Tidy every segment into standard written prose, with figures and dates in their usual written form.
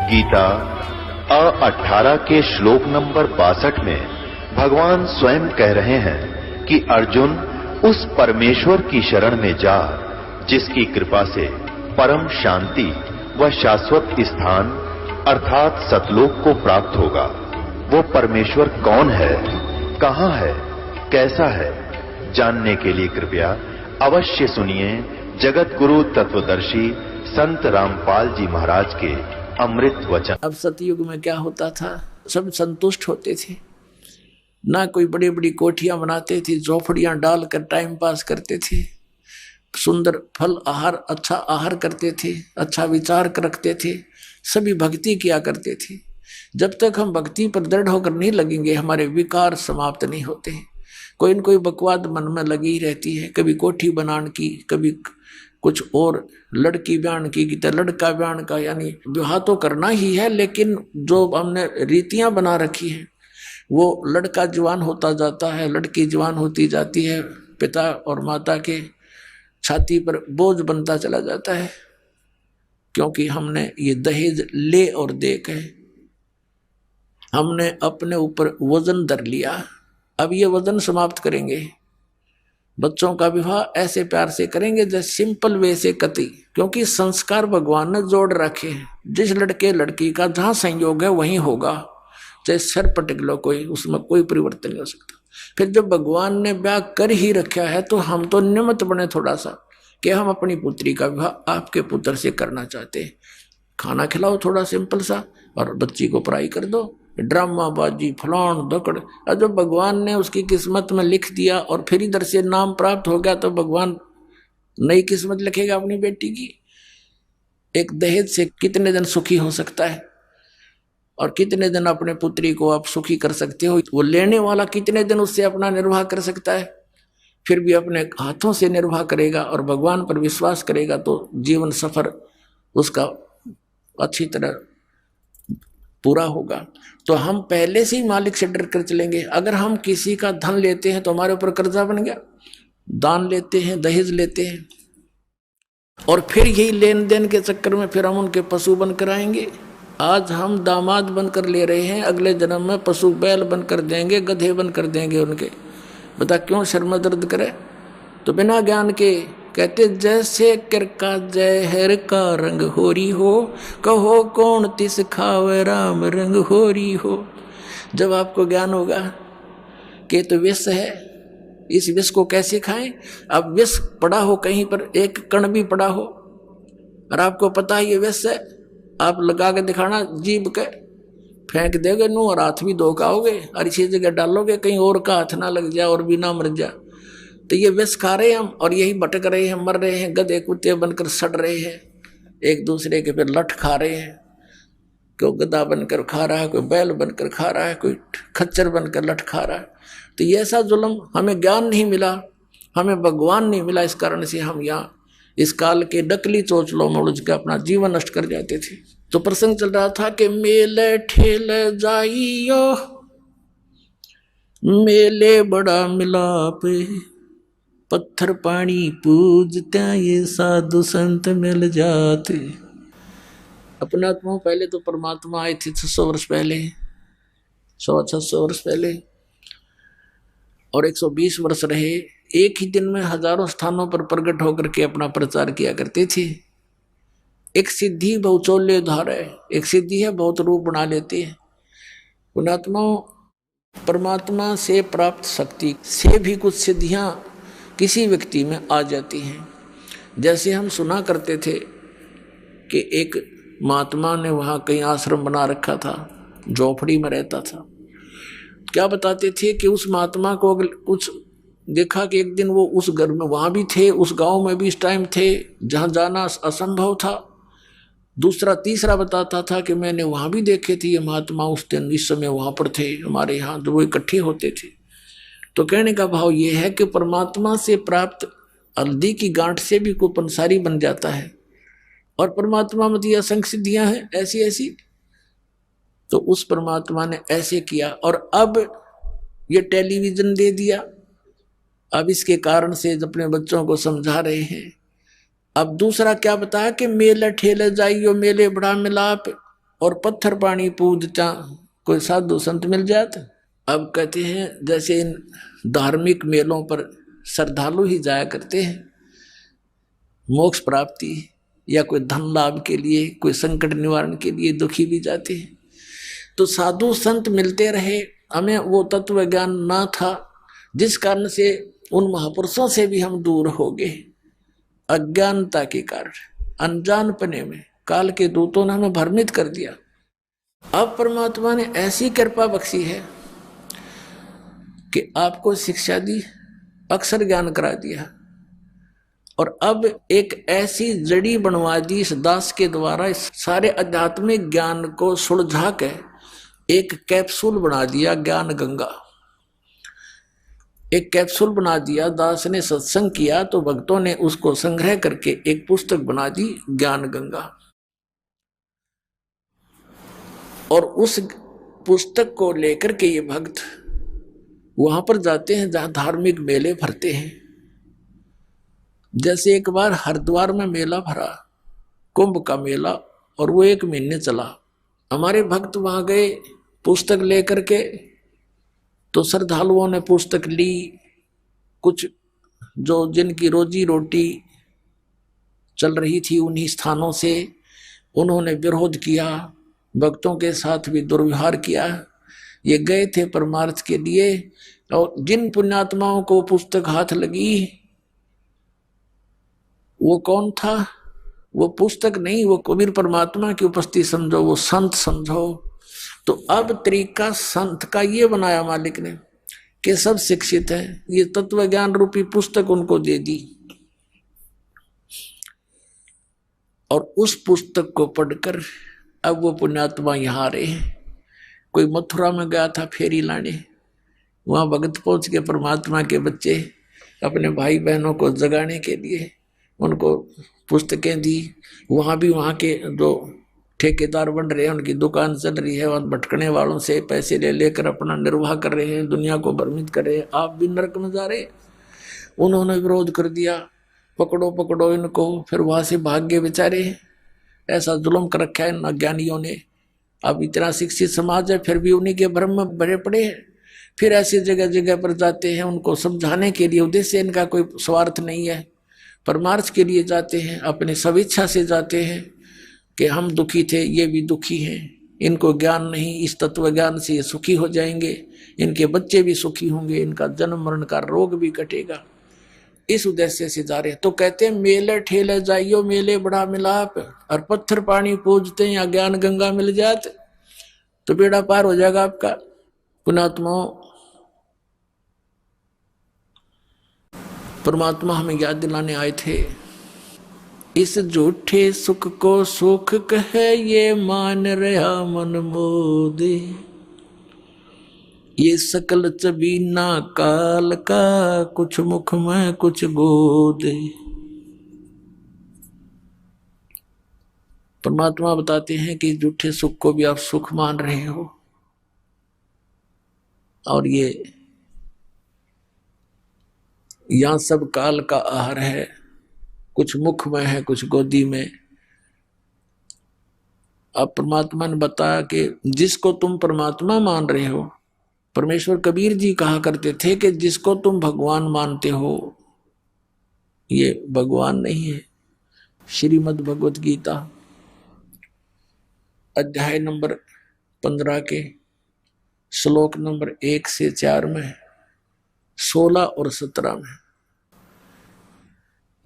गीता 18 के श्लोक नंबर 62 में भगवान स्वयं कह रहे हैं कि अर्जुन उस परमेश्वर की शरण में जा जिसकी कृपा से परम शांति व शाश्वत स्थान अर्थात सतलोक को प्राप्त होगा। वो परमेश्वर कौन है, कहां है, कैसा है, जानने के लिए कृपया अवश्य सुनिए जगत गुरु तत्वदर्शी संत रामपाल जी महाराज के अमृत वचन। अब सतयुग में क्या होता था, सब संतुष्ट होते थे, ना कोई बड़ी बड़ी कोठियां बनाते थे, झोपड़ियां डालकर टाइम पास करते थे, सुंदर फल आहार अच्छा आहार करते थे, अच्छा विचार रखते थे, सभी भक्ति किया करते थे। जब तक हम भक्ति पर दृढ़ होकर नहीं लगेंगे हमारे विकार समाप्त नहीं होते हैं। कोई न कोई बकवाद मन में लगी रहती है, कभी कोठी बनाने की, कभी कुछ और, लड़की ब्यान की तो लड़का ब्यान का, यानी विवाह तो करना ही है, लेकिन जो हमने रीतियां बना रखी है वो लड़का जवान होता जाता है, लड़की जवान होती जाती है, पिता और माता के छाती पर बोझ बनता चला जाता है, क्योंकि हमने ये दहेज ले और दे के हमने अपने ऊपर वजन धर लिया। अब ये वजन समाप्त करेंगे, बच्चों का विवाह ऐसे प्यार से करेंगे जैसे सिंपल वे से कति, क्योंकि संस्कार भगवान ने जोड़ रखे हैं। जिस लड़के लड़की का जहां संयोग है वहीं होगा, चाहे सर पटक लो कोई, उसमें कोई परिवर्तन नहीं हो सकता। फिर जब भगवान ने ब्याह कर ही रखा है तो हम तो निमित्त बने थोड़ा सा कि हम अपनी पुत्री का विवाह आपके पुत्र से करना चाहते हैं। खाना खिलाओ थोड़ा सिंपल सा और बच्ची को पढ़ाई कर दो, ड्रामाबाजी फलान दकड़। और जब भगवान ने उसकी किस्मत में लिख दिया और फिर इधर से नाम प्राप्त हो गया तो भगवान नई किस्मत लिखेगा अपनी बेटी की। एक दहेज से कितने दिन सुखी हो सकता है और कितने दिन अपने पुत्री को आप सुखी कर सकते हो, वो लेने वाला कितने दिन उससे अपना निर्वाह कर सकता है। फिर भी अपने हाथों से निर्वाह करेगा और भगवान पर विश्वास करेगा तो जीवन सफर उसका अच्छी तरह पूरा होगा। तो हम पहले से ही मालिक से डर कर चलेंगे। अगर हम किसी का धन लेते हैं तो हमारे ऊपर कर्जा बन गया, दान लेते हैं, दहेज लेते हैं, और फिर यही लेन देन के चक्कर में फिर हम उनके पशु बनकर आएंगे। आज हम दामाद बनकर ले रहे हैं, अगले जन्म में पशु बैल बनकर देंगे, गधे बनकर देंगे उनके। बता क्यों शर्म दर्द करे। तो बिना ज्ञान के कहते जैसे किरका जहर का रंग होरी हो, कहो कौन तिस खावे राम रंग होरी हो। जब आपको ज्ञान होगा कि तो विष है, इस विष को कैसे खाएं। अब विष पड़ा हो कहीं पर, एक कण भी पड़ा हो और आपको पता है ये विष है, आप लगा के दिखाना, जीभ के फेंक देगे नू और हाथ भी धोखाओगे और इसी जगह डालोगे कहीं और का हाथ ना लग जाए और भी ना मर जाए। तो ये विष खा रहे हैं हम और यही भटक रहे हैं, मर रहे हैं, गधे कुत्ते बनकर सड़ रहे हैं, एक दूसरे के फिर लठ खा रहे हैं। कोई गधा बनकर खा रहा है, कोई बैल बनकर खा रहा है, कोई खच्चर बनकर लठ खा रहा है। तो ये ऐसा जुल्म, हमें ज्ञान नहीं मिला, हमें भगवान नहीं मिला, इस कारण से हम यहाँ इस काल के डकली चोचलों में उलझ के अपना जीवन नष्ट कर जाते थे। तो प्रसंग चल रहा था कि मेले ठेले जाइयो, मेले बड़ा मिलाप, पत्थर पानी पूजते ये साधु संत मिल जाते। अपने आत्मा पहले तो परमात्मा आए थे 600 वर्ष पहले, 600 वर्ष पहले, और 120 वर्ष रहे। एक ही दिन में हजारों स्थानों पर प्रकट होकर के अपना प्रचार किया करते थे। एक सिद्धि बहुचोल्य धार है, एक सिद्धि है बहुत रूप बना लेते हैं। पुणात्मा परमात्मा से प्राप्त शक्ति से भी कुछ सिद्धियां किसी व्यक्ति में आ जाती हैं। जैसे हम सुना करते थे कि एक महात्मा ने वहाँ कहीं आश्रम बना रखा था, झोपड़ी में रहता था। क्या बताते थे कि उस महात्मा को कुछ देखा कि एक दिन वो उस घर में वहाँ भी थे, उस गांव में भी इस टाइम थे जहाँ जाना असंभव था। दूसरा तीसरा बताता था कि मैंने वहाँ भी देखे थे ये महात्मा उस दिन इस समय वहाँ पर थे, हमारे यहाँ जो वो इकट्ठे होते थे। तो कहने का भाव ये है कि परमात्मा से प्राप्त हल्दी की गांठ से भी कोई पंसारी बन जाता है, और परमात्मा में तो असंख्य सिद्धियां हैं ऐसी ऐसी। तो उस परमात्मा ने ऐसे किया और अब ये टेलीविजन दे दिया। अब इसके कारण से अपने बच्चों को समझा रहे हैं। अब दूसरा क्या बताया कि मेले ठेले जाइयो, मेले बड़ा मिलाप, और पत्थर पानी पूजता कोई साधु संत मिल जाता। अब कहते हैं जैसे इन धार्मिक मेलों पर श्रद्धालु ही जाया करते हैं मोक्ष प्राप्ति या कोई धन लाभ के लिए, कोई संकट निवारण के लिए, दुखी भी जाते हैं। तो साधु संत मिलते रहे, हमें वो तत्व ज्ञान ना था, जिस कारण से उन महापुरुषों से भी हम दूर हो गए अज्ञानता के कारण, अनजानपने में काल के दूतों ने हमें भ्रमित कर दिया। अब परमात्मा ने ऐसी कृपा बख्शी है कि आपको शिक्षा दी, अक्षर ज्ञान करा दिया, और अब एक ऐसी जड़ी बनवा दी इस दास के द्वारा, इस सारे आध्यात्मिक ज्ञान को सुलझा के एक कैप्सूल बना दिया, ज्ञान गंगा। एक कैप्सूल बना दिया, दास ने सत्संग किया तो भक्तों ने उसको संग्रह करके एक पुस्तक बना दी, ज्ञान गंगा। और उस पुस्तक को लेकर के ये भक्त वहां पर जाते हैं जहां धार्मिक मेले भरते हैं। जैसे एक बार हरिद्वार में मेला भरा, कुंभ का मेला, और वो 1 महीने चला। हमारे भक्त वहां गए पुस्तक लेकर के, तो श्रद्धालुओं ने पुस्तक ली, कुछ जो जिनकी रोजी रोटी चल रही थी उन्हीं स्थानों से उन्होंने विरोध किया, भक्तों के साथ भी दुर्व्यवहार किया। ये गए थे परमार्थ के लिए, और जिन पुण्यात्माओं को पुस्तक हाथ लगी वो कौन था? वो पुस्तक नहीं, वो कबीर परमात्मा की उपस्थिति समझो, वो संत समझो। तो अब तरीका संत का ये बनाया मालिक ने कि सब शिक्षित है, ये तत्व ज्ञान रूपी पुस्तक उनको दे दी, और उस पुस्तक को पढ़कर अब वो पुण्यात्मा यहाँ आ रहे हैं। कोई मथुरा में गया था फेरी लाने, वहां भगत पहुंच के परमात्मा के बच्चे अपने भाई बहनों को जगाने के लिए उनको पुस्तकें दी। वहां भी वहां के जो ठेकेदार बन रहे हैं, उनकी दुकान चल रही है, वहां भटकने वालों से पैसे ले लेकर अपना निर्वाह कर रहे हैं, दुनिया को भ्रमित कर रहे हैं। आप भी नरक में जा रहे। उन्होंने विरोध कर दिया, पकड़ो पकड़ो इनको। फिर वहां से भाग गए बेचारे, ऐसा जुल्म कर रखा है इन अज्ञानियों ने। अब इतना शिक्षित समाज है फिर भी उन्हीं के भ्रम में भरे पड़े हैं। फिर ऐसी जगह जगह पर जाते हैं उनको समझाने के लिए, उद्देश्य इनका कोई स्वार्थ नहीं है, परमार्थ के लिए जाते हैं, अपने स्वेच्छा से जाते हैं कि हम दुखी थे, ये भी दुखी हैं, इनको ज्ञान नहीं, इस तत्व ज्ञान से ये सुखी हो जाएंगे, इनके बच्चे भी सुखी होंगे, इनका जन्म मरण का रोग भी कटेगा, इस उद्देश्य से जा रहे हैं। तो कहते हैं मेले ठेले जाइयो, मेले बड़ा मिलाप, और पत्थर पानी पूजते हैं या ज्ञान गंगा मिल जाते तो बेड़ा पार हो जाएगा आपका। पुण्यात्माओं, परमात्मा हमें याद दिलाने आए थे, इस झूठे सुख को सुख कहे ये मान रहा मन मोदे, ये सकल चबीना काल का, कुछ मुख में कुछ गोदे। परमात्मा बताते हैं कि झूठे सुख को भी आप सुख मान रहे हो, और ये यहां सब काल का आहार है, कुछ मुख में है कुछ गोदी में। अब परमात्मा ने बताया कि जिसको तुम परमात्मा मान रहे हो, परमेश्वर कबीर जी कहा करते थे कि जिसको तुम भगवान मानते हो ये भगवान नहीं है। श्रीमद् भगवत गीता अध्याय नंबर 15 के श्लोक नंबर 1 से 4 में, 16 और 17 में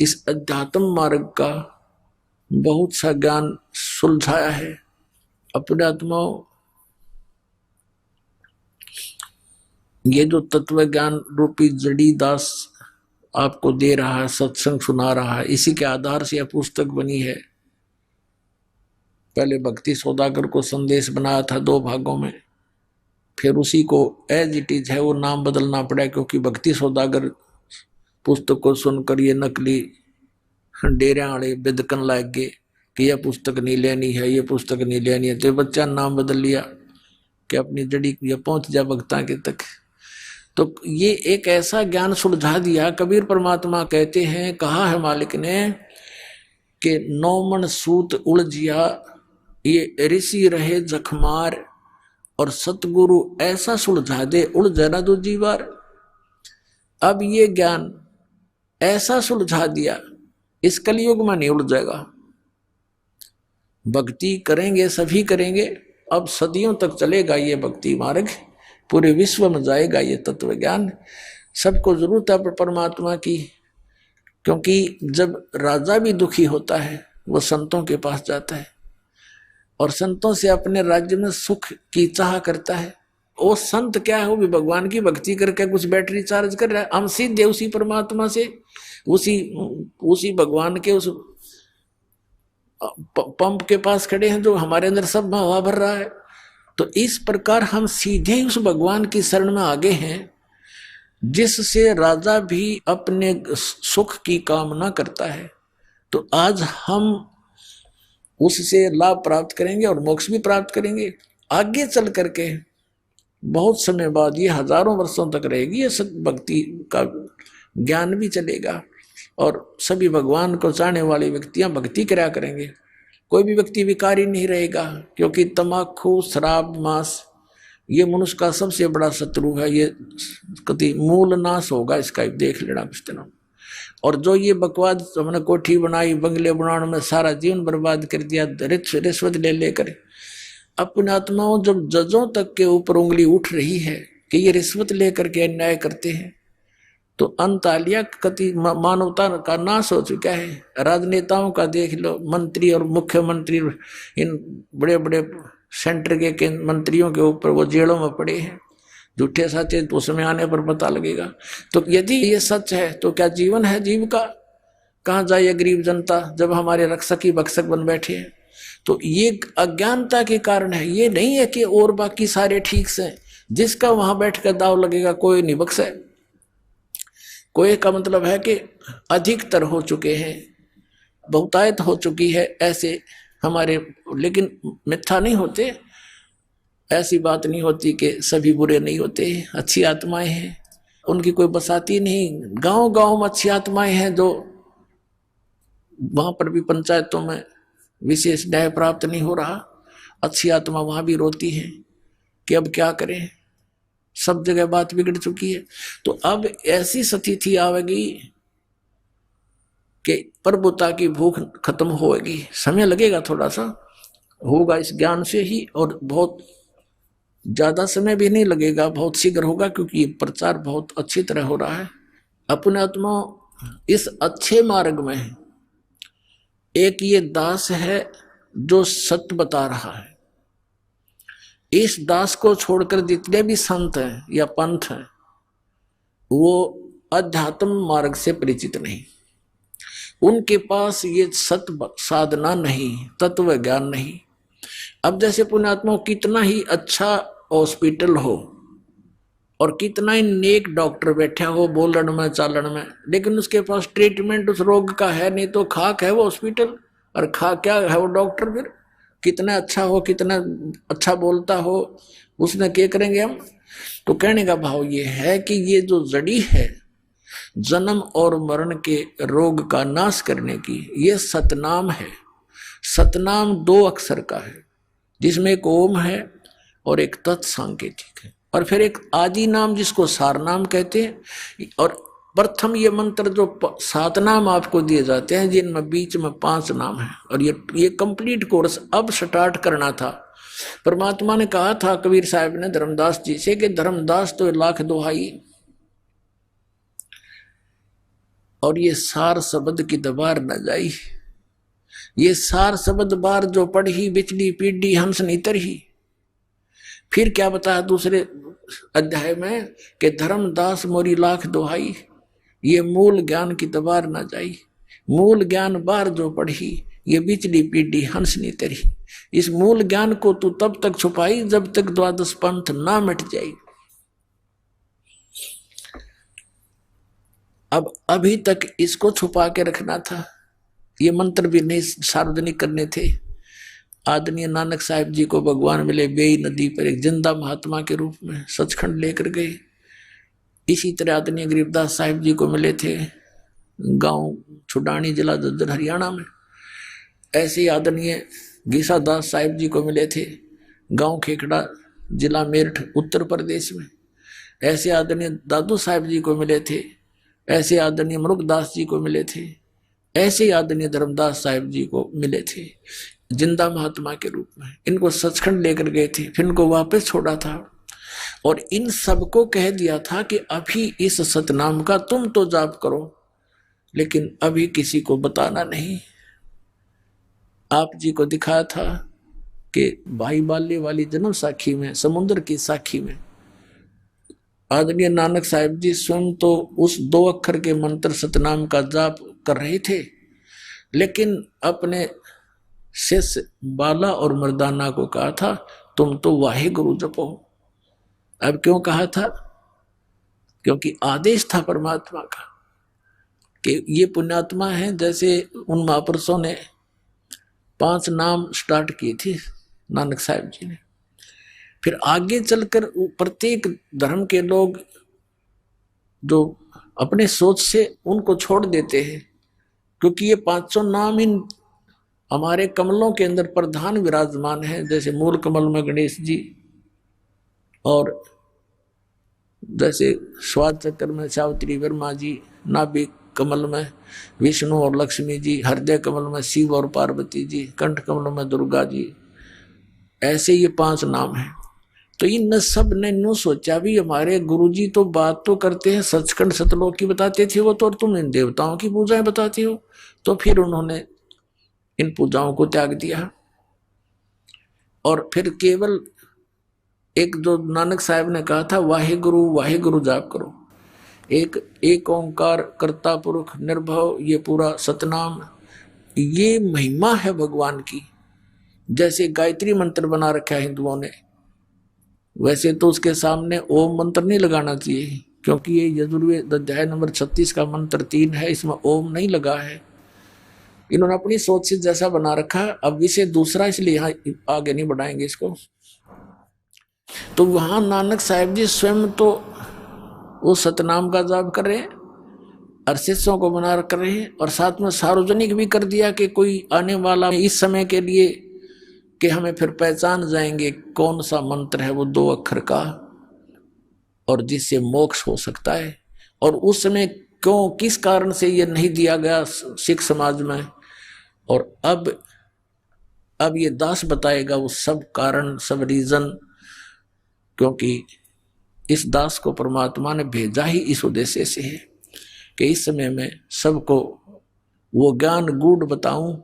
इस अध्यात्म मार्ग का बहुत सा ज्ञान सुलझाया है। अपने आत्माओं, ये जो तत्व ज्ञान रूपी जड़ी दास आपको दे रहा है, सत्संग सुना रहा है, इसी के आधार से यह पुस्तक बनी है। पहले भक्ति सौदागर को संदेश बनाया था 2 भागों में, फिर उसी को एज इट इज है वो नाम बदलना पड़ा, क्योंकि भक्ति सौदागर पुस्तक को सुनकर ये नकली डेरे वाले बिदकन लग गए कि यह पुस्तक नहीं लेनी है, ये पुस्तक नहीं लेनी है, तो बच्चा नाम बदल लिया कि अपनी जड़ी ये पहुंच जा भक्ता के तक। तो ये एक ऐसा ज्ञान सुलझा दिया। कबीर परमात्मा कहते हैं, कहा है मालिक ने कि 9 मन सूत उलझिया ये ऋषि रहे जखमार और सतगुरु ऐसा सुलझा दे उड़ जरा दूजी बार। अब ये ज्ञान ऐसा सुलझा दिया, इस कलयुग में नहीं उड़ जाएगा। भक्ति करेंगे सभी करेंगे, अब सदियों तक चलेगा ये भक्ति मार्ग, पूरे विश्व में जाएगा ये तत्व ज्ञान। सबको जरूरत है परमात्मा की, क्योंकि जब राजा भी दुखी होता है वो संतों के पास जाता है और संतों से अपने राज्य में सुख की चाह करता है। वो संत क्या है, वो भी भगवान की भक्ति करके कुछ बैटरी चार्ज कर रहा है। हम सीधे उसी परमात्मा से, उसी भगवान के उस पंप के पास खड़े हैं जो हमारे अंदर सब हवा भर रहा है। तो इस प्रकार हम सीधे ही उस भगवान की शरण में आगे हैं, जिससे राजा भी अपने सुख की कामना करता है। तो आज हम उससे लाभ प्राप्त करेंगे और मोक्ष भी प्राप्त करेंगे। आगे चल करके बहुत समय बाद, ये हजारों वर्षों तक रहेगी ये भक्ति का ज्ञान भी चलेगा और सभी भगवान को चाहने वाले व्यक्तियां भक्ति करा करेंगे। कोई भी व्यक्ति विकारी नहीं रहेगा, क्योंकि तमाकू, शराब, मांस ये मनुष्य का सबसे बड़ा शत्रु है। ये कति मूल नाश होगा इसका, देख लेना कुछ दिनों। और जो ये बकवाद हमने कोठी बनाई, बंगले बनाने में सारा जीवन बर्बाद कर दिया रिश्वत ले लेकर, अपने आत्माओं जब जजों तक के ऊपर उंगली उठ रही है कि ये रिश्वत लेकर के अन्याय करते हैं, तो अंतालिया कति मानवता का नाश हो चुका है। राजनेताओं का देख लो, मंत्री और मुख्यमंत्री, इन बड़े बड़े सेंटर के मंत्रियों के ऊपर वो जेलों में पड़े हैं, झूठे साचे, तो समय आने पर पता लगेगा। तो यदि ये सच है तो क्या जीवन है जीव का? कहाँ जाए गरीब जनता जब हमारे रक्षक ही भक्षक बन बैठे हैं? तो ये अज्ञानता के कारण है, ये नहीं है कि और बाकी सारे ठीक से। जिसका वहां बैठ कर दाव लगेगा कोई नहीं बख्शे। कोई का मतलब है कि अधिकतर हो चुके हैं, बहुतायत हो चुकी है ऐसे हमारे, लेकिन मिथ्या नहीं होते। ऐसी बात नहीं होती कि सभी बुरे नहीं होते, अच्छी आत्माएं हैं, उनकी कोई बसाती नहीं। गांव गांव में अच्छी आत्माएं हैं, जो वहां पर भी पंचायतों में विशेष न्याय प्राप्त नहीं हो रहा, अच्छी आत्मा वहां भी रोती है कि अब क्या करें, सब जगह बात बिगड़ चुकी है। तो अब ऐसी स्थिति आवेगी कि प्रभुता की भूख खत्म होगी। समय लगेगा, थोड़ा सा होगा इस ज्ञान से ही, और बहुत ज्यादा समय भी नहीं लगेगा, बहुत शीघ्र होगा, क्योंकि ये प्रचार बहुत अच्छी तरह हो रहा है। अपने आत्मा इस अच्छे मार्ग में है। एक ये दास है जो सत्य बता रहा है। इस दास को छोड़कर जितने भी संत हैं या पंथ हैं, वो अध्यात्म मार्ग से परिचित नहीं, उनके पास ये सत्य साधना नहीं, तत्व ज्ञान नहीं। अब जैसे पुण्यात्मा कितना ही अच्छा हॉस्पिटल हो और कितना ही नेक डॉक्टर बैठा हो बोलन में चालन में, लेकिन उसके पास ट्रीटमेंट उस रोग का है नहीं, तो खाक है वो हॉस्पिटल, और खा क्या है वो डॉक्टर। फिर कितना अच्छा हो, कितना अच्छा बोलता हो, उसने क्या करेंगे हम? तो कहने का भाव ये है कि ये जो जड़ी है जन्म और मरण के रोग का नाश करने की, ये सतनाम है। सतनाम 2 अक्षर का है, जिसमें एक ओम है और एक तत्सांकेतिक है, और फिर एक आदि नाम जिसको सार नाम कहते हैं। और प्रथम ये मंत्र जो 7 नाम आपको दिए जाते हैं, जिनमें बीच में 5 नाम है, और ये कंप्लीट कोर्स अब स्टार्ट करना था। परमात्मा ने कहा था कबीर साहब ने धर्मदास जी से कि धर्मदास तो 1,00,000 दोहाई, और ये सार शब्द की दबार न जाई। ये सार शब्द बार जो पढ़ी बिचली पीढ़ी हंस नीतर ही। फिर क्या बताया दूसरे अध्याय में कि धर्मदास मोरी 1,00,000 दोहाई, ये मूल ज्ञान की दबार न जाई। मूल ज्ञान बार जो पढ़ी, ये बिचली पीढ़ी हंस नीतर ही। इस मूल ज्ञान को तू तब तक छुपाई जब तक 12 पंथ ना मिट जाए। अब अभी तक इसको छुपा के रखना था, ये मंत्र भी नहीं सार्वजनिक करने थे। आदरणीय नानक साहिब जी को भगवान मिले बेई नदी पर एक जिंदा महात्मा के रूप में, सचखंड लेकर गए। इसी तरह आदरणीय गरीबदास साहिब जी को मिले थे गांव छुडानी, जिला झज्जर, हरियाणा में। ऐसे ही आदरणीय गीसा दास साहिब जी को मिले थे, गांव खेकड़ा, जिला मेरठ, उत्तर प्रदेश में। ऐसे आदरणीय दादू साहिब जी को मिले थे, ऐसे आदरणीय मरुगदास जी को मिले थे, ऐसे आदरणीय धर्मदास साहिब जी को मिले थे जिंदा महात्मा के रूप में। इनको सचखंड लेकर गए थे, फिर इनको वापस छोड़ा था और इन सबको कह दिया था कि अभी इस सतनाम का तुम तो जाप करो, लेकिन अभी किसी को बताना नहीं। आप जी को दिखाया था कि भाई बाले वाली जन्म साखी में, समुद्र की साखी में आदरणीय नानक साहिब जी स्वयं तो उस 2 अक्षर के मंत्र सतनाम का जाप कर रहे थे, लेकिन अपने शिष्य बाला और मर्दाना को कहा था तुम तो वाहे गुरु जपो। अब क्यों कहा था? क्योंकि आदेश था परमात्मा का कि ये पुण्यात्मा है। जैसे उन महापुरुषों ने 5 नाम स्टार्ट किए थे नानक साहिब जी ने, फिर आगे चलकर प्रत्येक धर्म के लोग जो अपने सोच से उनको छोड़ देते हैं, क्योंकि ये 500 नाम इन हमारे कमलों के अंदर प्रधान विराजमान है। जैसे मूल कमल में गणेश जी, और जैसे स्वाद चक्र में सावित्री वर्मा जी, नाभि कमल में विष्णु और लक्ष्मी जी, हृदय कमल में शिव और पार्वती जी, कंठ कमल में दुर्गा जी, ऐसे ये 5 नाम हैं। तो इन सब ने नो सोचा भी हमारे गुरुजी तो बात तो करते हैं सचखंड सतलोक की बताते थे वो तो, और तुम इन देवताओं की पूजाएं बताती हो। तो फिर उन्होंने इन पूजाओं को त्याग दिया और फिर केवल एक जो नानक साहब ने कहा था वाहे गुरु जाप करो, एक ओंकार कर्ता पुरुष निर्भव, ये पूरा सतनाम, ये महिमा है भगवान की। जैसे गायत्री मंत्र बना रखा है हिंदुओं ने, वैसे तो उसके सामने ओम मंत्र नहीं लगाना चाहिए, क्योंकि ये यजुर्वेद अध्याय नंबर 36 का मंत्र 3 है, इसमें ओम नहीं लगा है। इन्होंने अपनी सोच से जैसा बना रखा, अब विषय दूसरा, इसलिए यहाँ आगे नहीं बढ़ाएंगे इसको। तो वहां नानक साहिब जी स्वयं तो वो सतनाम का जाप कर रहे हैं और शिष्यों को बना कर रहे हैं, और साथ में सार्वजनिक भी कर दिया कि कोई आने वाला इस समय के लिए कि हमें फिर पहचान जाएंगे कौन सा मंत्र है वो 2 अक्षर का और जिससे मोक्ष हो सकता है। और उस समय क्यों, किस कारण से ये नहीं दिया गया सिख समाज में, और अब ये दास बताएगा वो सब कारण, सब रीजन, क्योंकि इस दास को परमात्मा ने भेजा ही इस उद्देश्य से है कि इस समय में सबको वो ज्ञान गूढ़ बताऊं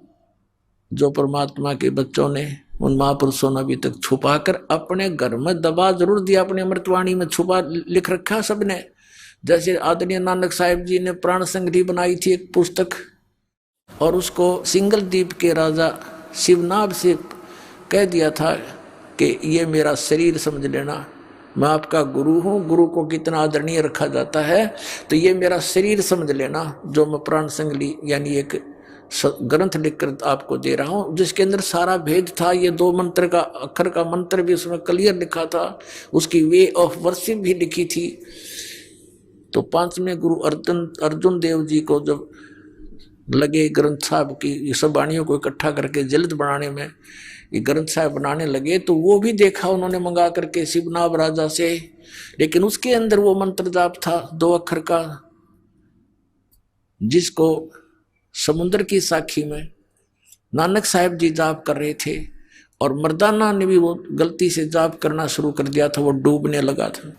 जो परमात्मा के बच्चों ने, उन महापुरुषों ने अभी तक छुपा कर अपने घर में दबा जरूर दिया, अपने अमृतवाणी में छुपा लिख रखा सबने। जैसे आदरणीय नानक साहिब जी ने प्राण संग्रही बनाई थी एक पुस्तक, और उसको सिंगल द्वीप के राजा शिवनाभ से कह दिया था कि ये मेरा शरीर समझ लेना, मैं आपका गुरु हूँ। गुरु को कितना आदरणीय रखा जाता है, तो ये मेरा शरीर समझ लेना जो मैं प्राण संग्रही यानी एक ग्रंथ लिखकर आपको दे रहा हूँ, जिसके अंदर सारा भेद था। ये 2 मंत्र का अक्षर का मंत्र भी उसमें क्लियर लिखा था, उसकी वे ऑफ वर्शिप भी लिखी थी। तो 5वें गुरु अर्जुन देव जी को जब लगे ग्रंथ साहब की ये सब वाणियों को इकट्ठा करके जल्द बनाने में, ये ग्रंथ साहब बनाने लगे, तो वो भी देखा उन्होंने मंगा करके शिवनाभ राजा से, लेकिन उसके अंदर वो मंत्र जाप था 2 अक्षर का, जिसको समुद्र की साखी में नानक साहिब जी जाप कर रहे थे, और मर्दाना ने भी वो गलती से जाप करना शुरू कर दिया था, वो डूबने लगा था।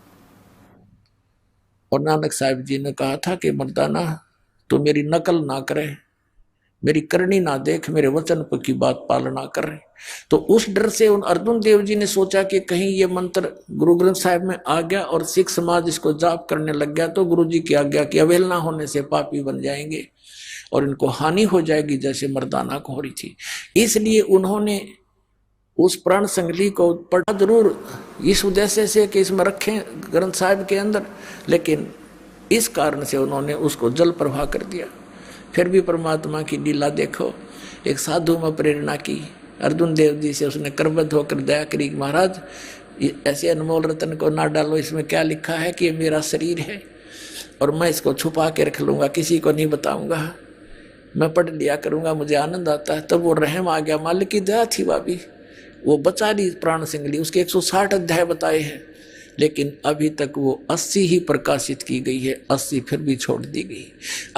और नानक साहिब जी ने कहा था कि मर्दाना तो मेरी नकल ना करे, मेरी करनी ना देख, मेरे वचन की बात पालना कर रहे। तो उस डर से उन अर्जुन देव जी ने सोचा कि कहीं ये मंत्र गुरु ग्रंथ साहिब में आ गया और सिख समाज इसको जाप करने लग गया तो गुरु जी की आज्ञा की अवहेलना होने से पापी बन जाएंगे और इनको हानि हो जाएगी, जैसे मर्दाना को हो रही थी। इसलिए उन्होंने उस प्राण संग्रही को पढ़ा जरूर इस उद्देश्य से कि इसमें रखें ग्रंथ साहिब के अंदर, लेकिन इस कारण से उन्होंने उसको जल प्रवाह कर दिया। फिर भी परमात्मा की लीला देखो, एक साधु में प्रेरणा की, अर्जुन देव जी से उसने करबद्ध होकर दया करी, महाराज ऐसे अनमोल रत्न को ना डालो, इसमें क्या लिखा है कि ये मेरा शरीर है और मैं इसको छुपा के रख लूँगा, किसी को नहीं बताऊँगा। मैं पढ़ लिया करूंगा, मुझे आनंद आता है। तब वो रहम आ गया, मालिक की दया थी भाभी, वो बचा ली प्राण सिंह ली। उसके 160 अध्याय बताए हैं, लेकिन अभी तक वो 80 ही प्रकाशित की गई है, 80 फिर भी छोड़ दी गई।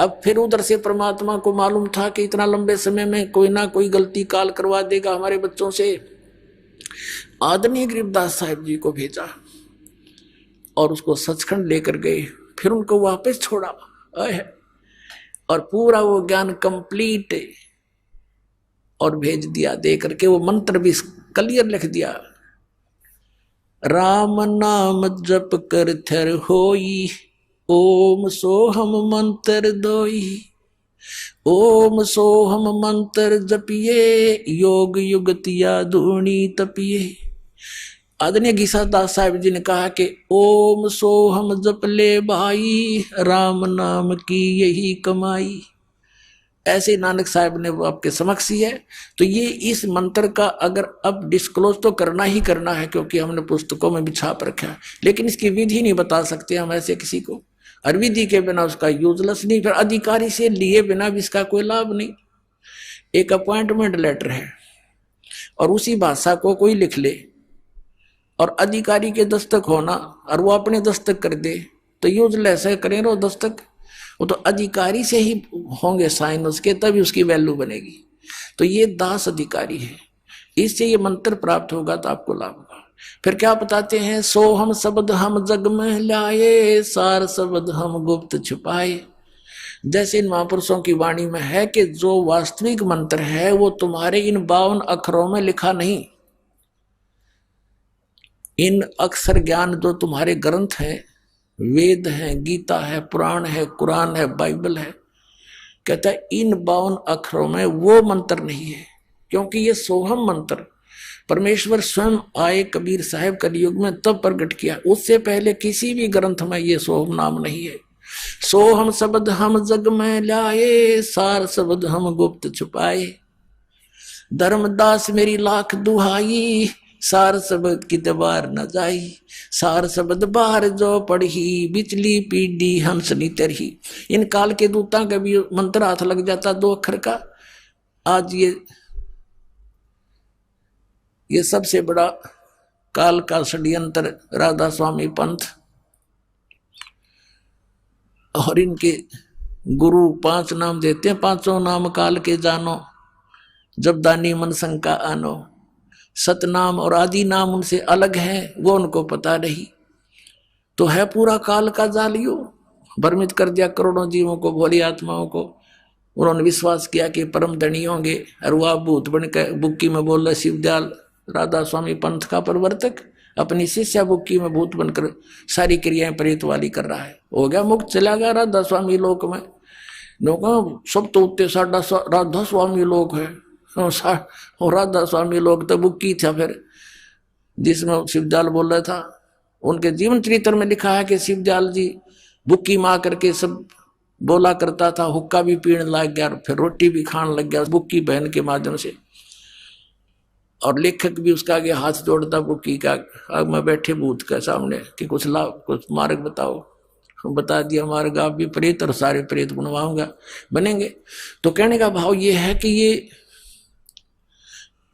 अब फिर उधर से परमात्मा को मालूम था कि इतना लंबे समय में कोई ना कोई गलती काल करवा देगा हमारे बच्चों से। आदरणीय गरीबदास साहिब जी को भेजा और उसको सचखंड लेकर गए, फिर उनको वापस छोड़ा और पूरा वो ज्ञान कंप्लीट और भेज दिया। दे करके वो मंत्र भी क्लियर लिख दिया, राम नाम जप कर थर होई, ओम सोहम मंत्र दोई, ओम सोहम मंत्र जपिए, योग युगतिया धूनी तपिए। आदरणीय गीसादास साहिब जी ने कहा कि ओम सोहम जप ले भाई, राम नाम की यही कमाई। ऐसे नानक साहब ने वो आपके समक्ष ही है। तो ये इस मंत्र का अगर अब डिस्क्लोज तो करना ही करना है, क्योंकि हमने पुस्तकों में भी छाप रखा है, लेकिन इसकी विधि नहीं बता सकते हम ऐसे किसी को, और विधि के बिना उसका यूजलेस नहीं, फिर अधिकारी से लिए बिना भी इसका कोई लाभ नहीं। एक अपॉइंटमेंट लेटर है और उसी भाषा को कोई लिख ले और अधिकारी के दस्तक होना और वो अपने दस्तक कर दे तो यूजलेस है, करें रो दस्तक, वो तो अधिकारी से ही होंगे साइन उसके, तभी उसकी वैल्यू बनेगी। तो ये दास अधिकारी है, इससे ये मंत्र प्राप्त होगा तो आपको लाभ होगा। फिर क्या बताते हैं, सो हम शब्द हम जग में लाए, सार शब्द हम गुप्त छुपाए। जैसे इन महापुरुषों की वाणी में है कि जो वास्तविक मंत्र है वो तुम्हारे इन 52 अक्षरों में लिखा नहीं। इन अक्षर ज्ञान जो तुम्हारे ग्रंथ हैं, वेद है, गीता है, पुराण है, कुरान है, बाइबल है, कहता है इन 52 अक्षरों में वो मंत्र नहीं है, क्योंकि ये सोहम मंत्र परमेश्वर स्वयं आए कबीर साहब कलयुग में तब प्रकट किया, उससे पहले किसी भी ग्रंथ में ये सोहम नाम नहीं है। सोहम शब्द हम जग में लाए, सार शब्द हम गुप्त छुपाए, धर्मदास मेरी लाख दुहाई, सार शब्द की दबार न जाई, सार शब्द बाहर जो पढ़ी, बिचली पीढ़ी हंसनी तरही। इन काल के दूता का भी मंत्र हाथ लग जाता 2 अक्षर का। आज ये सबसे बड़ा काल का षड्यंत्र राधा स्वामी पंथ और इनके गुरु 5 नाम देते हैं, 5 नाम काल के जानो, जब दानी मन शंका आनो। सतनाम और आदि नाम उनसे अलग है, वो उनको पता नहीं। तो है पूरा काल का जालियो, भ्रमित कर दिया करोड़ों जीवों को, भोली आत्माओं को। उन्होंने विश्वास किया कि परम धनी होंगे और वह भूत बन के बुक्की में बोल रहे शिवदयाल राधा स्वामी पंथ का प्रवर्तक अपनी शिष्या बुक्की में भूत बनकर सारी क्रियाएं प्रेत वाली कर रहा है। हो गया मुक्त, चला गया राधा स्वामी लोक में। लोग सब तो उत्ते साढ़ा राधा स्वामी लोक है, और राधा स्वामी लोग तो बुक्की था। फिर जिसमें शिवदयाल बोल रहा था, उनके जीवन चरित्र में लिखा है कि शिवदयाल जी बुक्की माँ करके सब बोला करता था, हुक्का भी पीने लग गया, फिर रोटी भी खाने लग गया बुक्की बहन के माध्यम से। और लेखक भी उसका आगे हाथ जोड़ता बुक्की का, आग में बैठे भूत के सामने कि कुछ लाभ, कुछ मार्ग बताओ। बता दिया मार्ग, आप भी प्रेत और सारे प्रेत बनवाऊंगा, बनेंगे। तो कहने का भाव ये है कि ये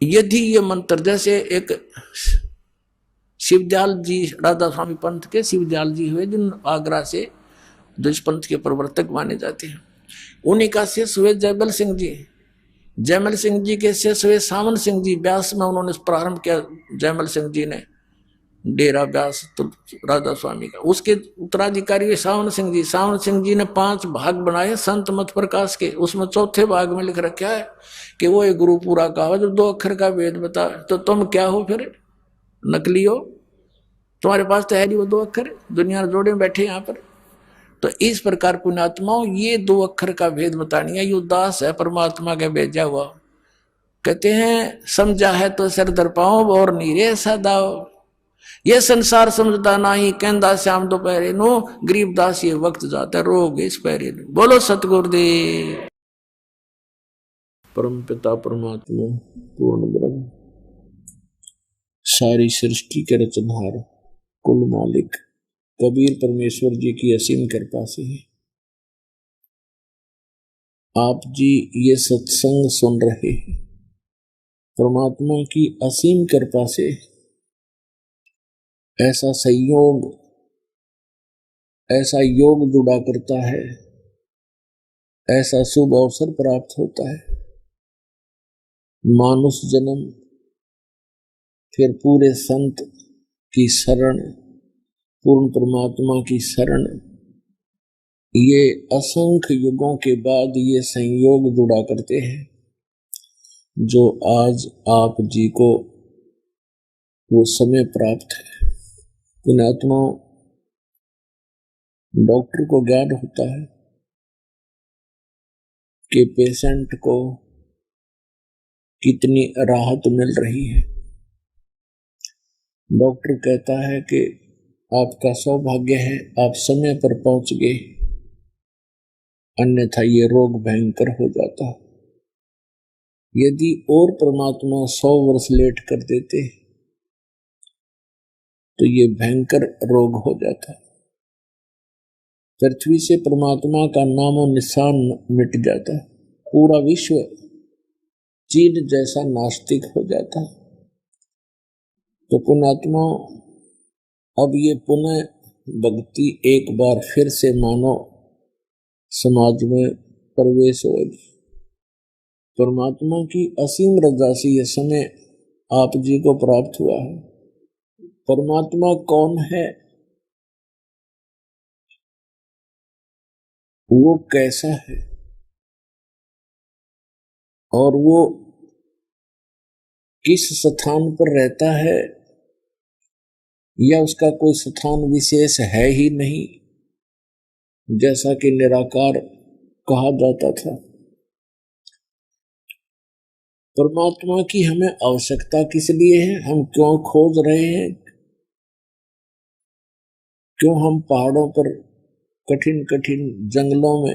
यदि ये मंत्र, जैसे एक शिवदयाल जी राधा स्वामी पंथ के शिवदयाल जी हुए जिन आगरा से, जो इस पंथ के प्रवर्तक माने जाते हैं, उन्हीं का शिष्य हुए जयमल सिंह जी। जयमल सिंह जी के शिष्य हुए सावन सिंह जी, व्यास में उन्होंने प्रारंभ किया जयमल सिंह जी ने डेरा व्यास तो राधा स्वामी का। उसके उत्तराधिकारी हुए सावन सिंह जी। सावन सिंह जी ने 5 भाग बनाए संत मत प्रकाश के, उसमें चौथे भाग में लिख रखा है कि वो एक गुरु पूरा कहा जो 2 अक्षर का वेद बता। तो तुम क्या हो फिर, नकली हो, तुम्हारे पास तो है नहीं वो 2 अक्षर, दुनिया जोड़े बैठे यहाँ पर। तो इस प्रकार पुण्यात्माओं ये 2 अक्षर का भेद बतानी है, यो दास है परमात्मा का भेजा हुआ। कहते हैं समझा है तो सर दर पाओ और नीरे सदाओ, ये संसार समझता नहीं, कहता श्याम दोपहरे नो, गरीबदास ये वक्त जाता रोग इस पैरे। बोलो सतगुरुदेव। परम पिता परमात्मा पूर्ण ब्रह्म सारी सृष्टि के रचनहार कुल मालिक कबीर परमेश्वर जी की असीम कृपा से आप जी ये सत्संग सुन रहे हैं, परमात्मा की असीम कृपा से ऐसा संयोग, ऐसा योग जुड़ा करता है, ऐसा शुभ अवसर प्राप्त होता है। मानुष जन्म, फिर पूरे संत की शरण, पूर्ण परमात्मा की शरण, ये असंख्य युगों के बाद ये संयोग जुड़ा करते हैं, जो आज आप जी को वो समय प्राप्त है। पुण्यात्मा, डॉक्टर को ज्ञान होता है कि पेशेंट को कितनी राहत मिल रही है। डॉक्टर कहता है कि आपका सौभाग्य है, आप समय पर पहुंच गए, अन्यथा ये रोग भयंकर हो जाता। यदि और परमात्मा 100 वर्ष लेट कर देते तो ये भयंकर रोग हो जाता। पृथ्वी से परमात्मा का नामो निशान मिट जाता, पूरा विश्व चीन जैसा नास्तिक हो जाता। तो पुण्यात्मा, अब ये पुनः भक्ति एक बार फिर से मानो समाज में प्रवेश होगी। परमात्मा की असीम रजा से यह समय आप जी को प्राप्त हुआ है। परमात्मा कौन है, वो कैसा है, और वो किस स्थान पर रहता है, या उसका कोई स्थान विशेष है ही नहीं, जैसा कि निराकार कहा जाता था। परमात्मा की हमें आवश्यकता किस लिए है, हम क्यों खोज रहे हैं, क्यों हम पहाड़ों पर कठिन कठिन जंगलों में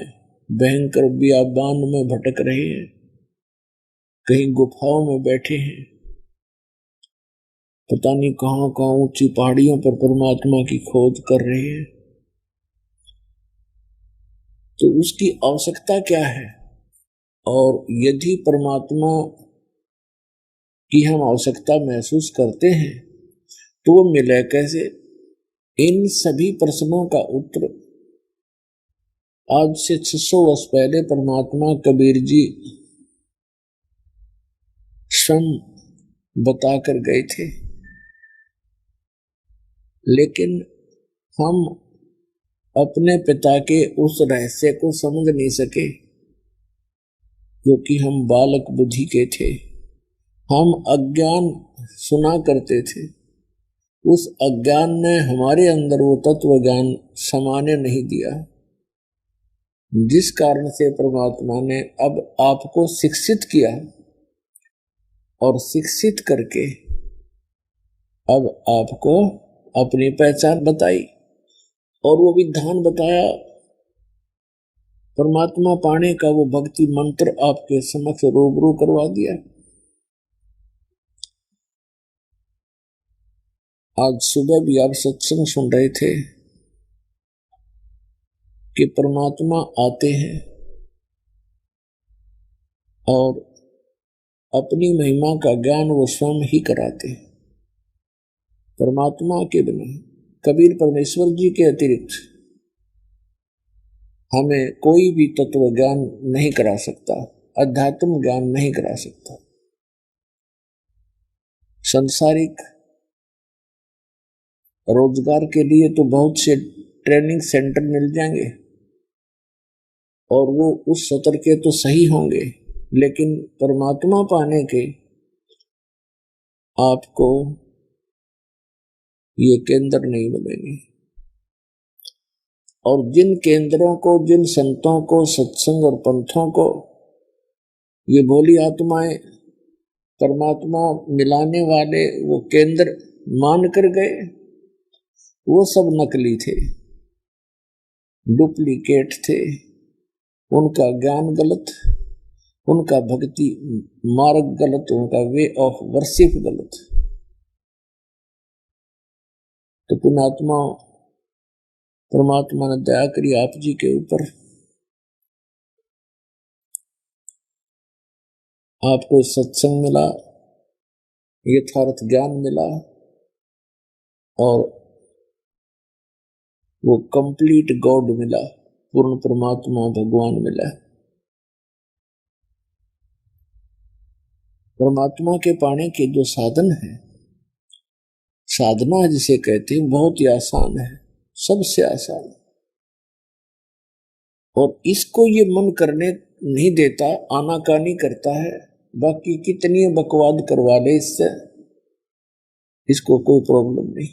भयंकर बियाबान में भटक रहे हैं, कहीं गुफाओं में बैठे हैं, पता नहीं कहां कहां ऊंची पहाड़ियों पर परमात्मा की खोज कर रहे हैं। तो उसकी आवश्यकता क्या है, और यदि परमात्मा की हम आवश्यकता महसूस करते हैं तो वो मिले कैसे। इन सभी प्रश्नों का उत्तर आज से 600 वर्ष पहले परमात्मा कबीर जी स्वयं बता कर गए थे, लेकिन हम अपने पिता के उस रहस्य को समझ नहीं सके, क्योंकि हम बालक बुद्धि के थे, हम अज्ञान सुना करते थे। उस अज्ञान ने हमारे अंदर वो तत्व ज्ञान समाने नहीं दिया, जिस कारण से परमात्मा ने अब आपको शिक्षित किया, और शिक्षित करके अब आपको अपनी पहचान बताई, और वो विधान बताया परमात्मा पाने का, वो भक्ति मंत्र आपके समक्ष रूबरू करवा दिया। आज सुबह भी आप सत्संग सुन रहे थे कि परमात्मा आते हैं और अपनी महिमा का ज्ञान वो स्वयं ही कराते हैं। परमात्मा के बिना, कबीर परमेश्वर जी के अतिरिक्त हमें कोई भी तत्व ज्ञान नहीं करा सकता, अध्यात्म ज्ञान नहीं करा सकता। संसारिक रोजगार के लिए तो बहुत से ट्रेनिंग सेंटर मिल जाएंगे, और वो उस सत्र के तो सही होंगे, लेकिन परमात्मा पाने के आपको ये केंद्र नहीं मिलेंगे। और जिन केंद्रों को, जिन संतों को, सत्संग और पंथों को ये भोली आत्माएं परमात्मा मिलाने वाले वो केंद्र मान कर गए, वो सब नकली थे, डुप्लीकेट थे। उनका ज्ञान गलत, उनका भक्ति मार्ग गलत, उनका वे ऑफ वर्शिप गलत। तो पुण्यात्मा, परमात्मा ने दया करी आप जी के ऊपर, आपको सत्संग मिला, यथार्थ ज्ञान मिला और वो कंप्लीट गॉड मिला, पूर्ण परमात्मा भगवान मिला। परमात्मा के पाने के जो साधन है, साधना जिसे कहते हैं, बहुत ही आसान है, सबसे आसान। और इसको ये मन करने नहीं देता, आनाकानी करता है। बाकी कितनी बकवाद करवा ले इससे, इसको कोई प्रॉब्लम नहीं।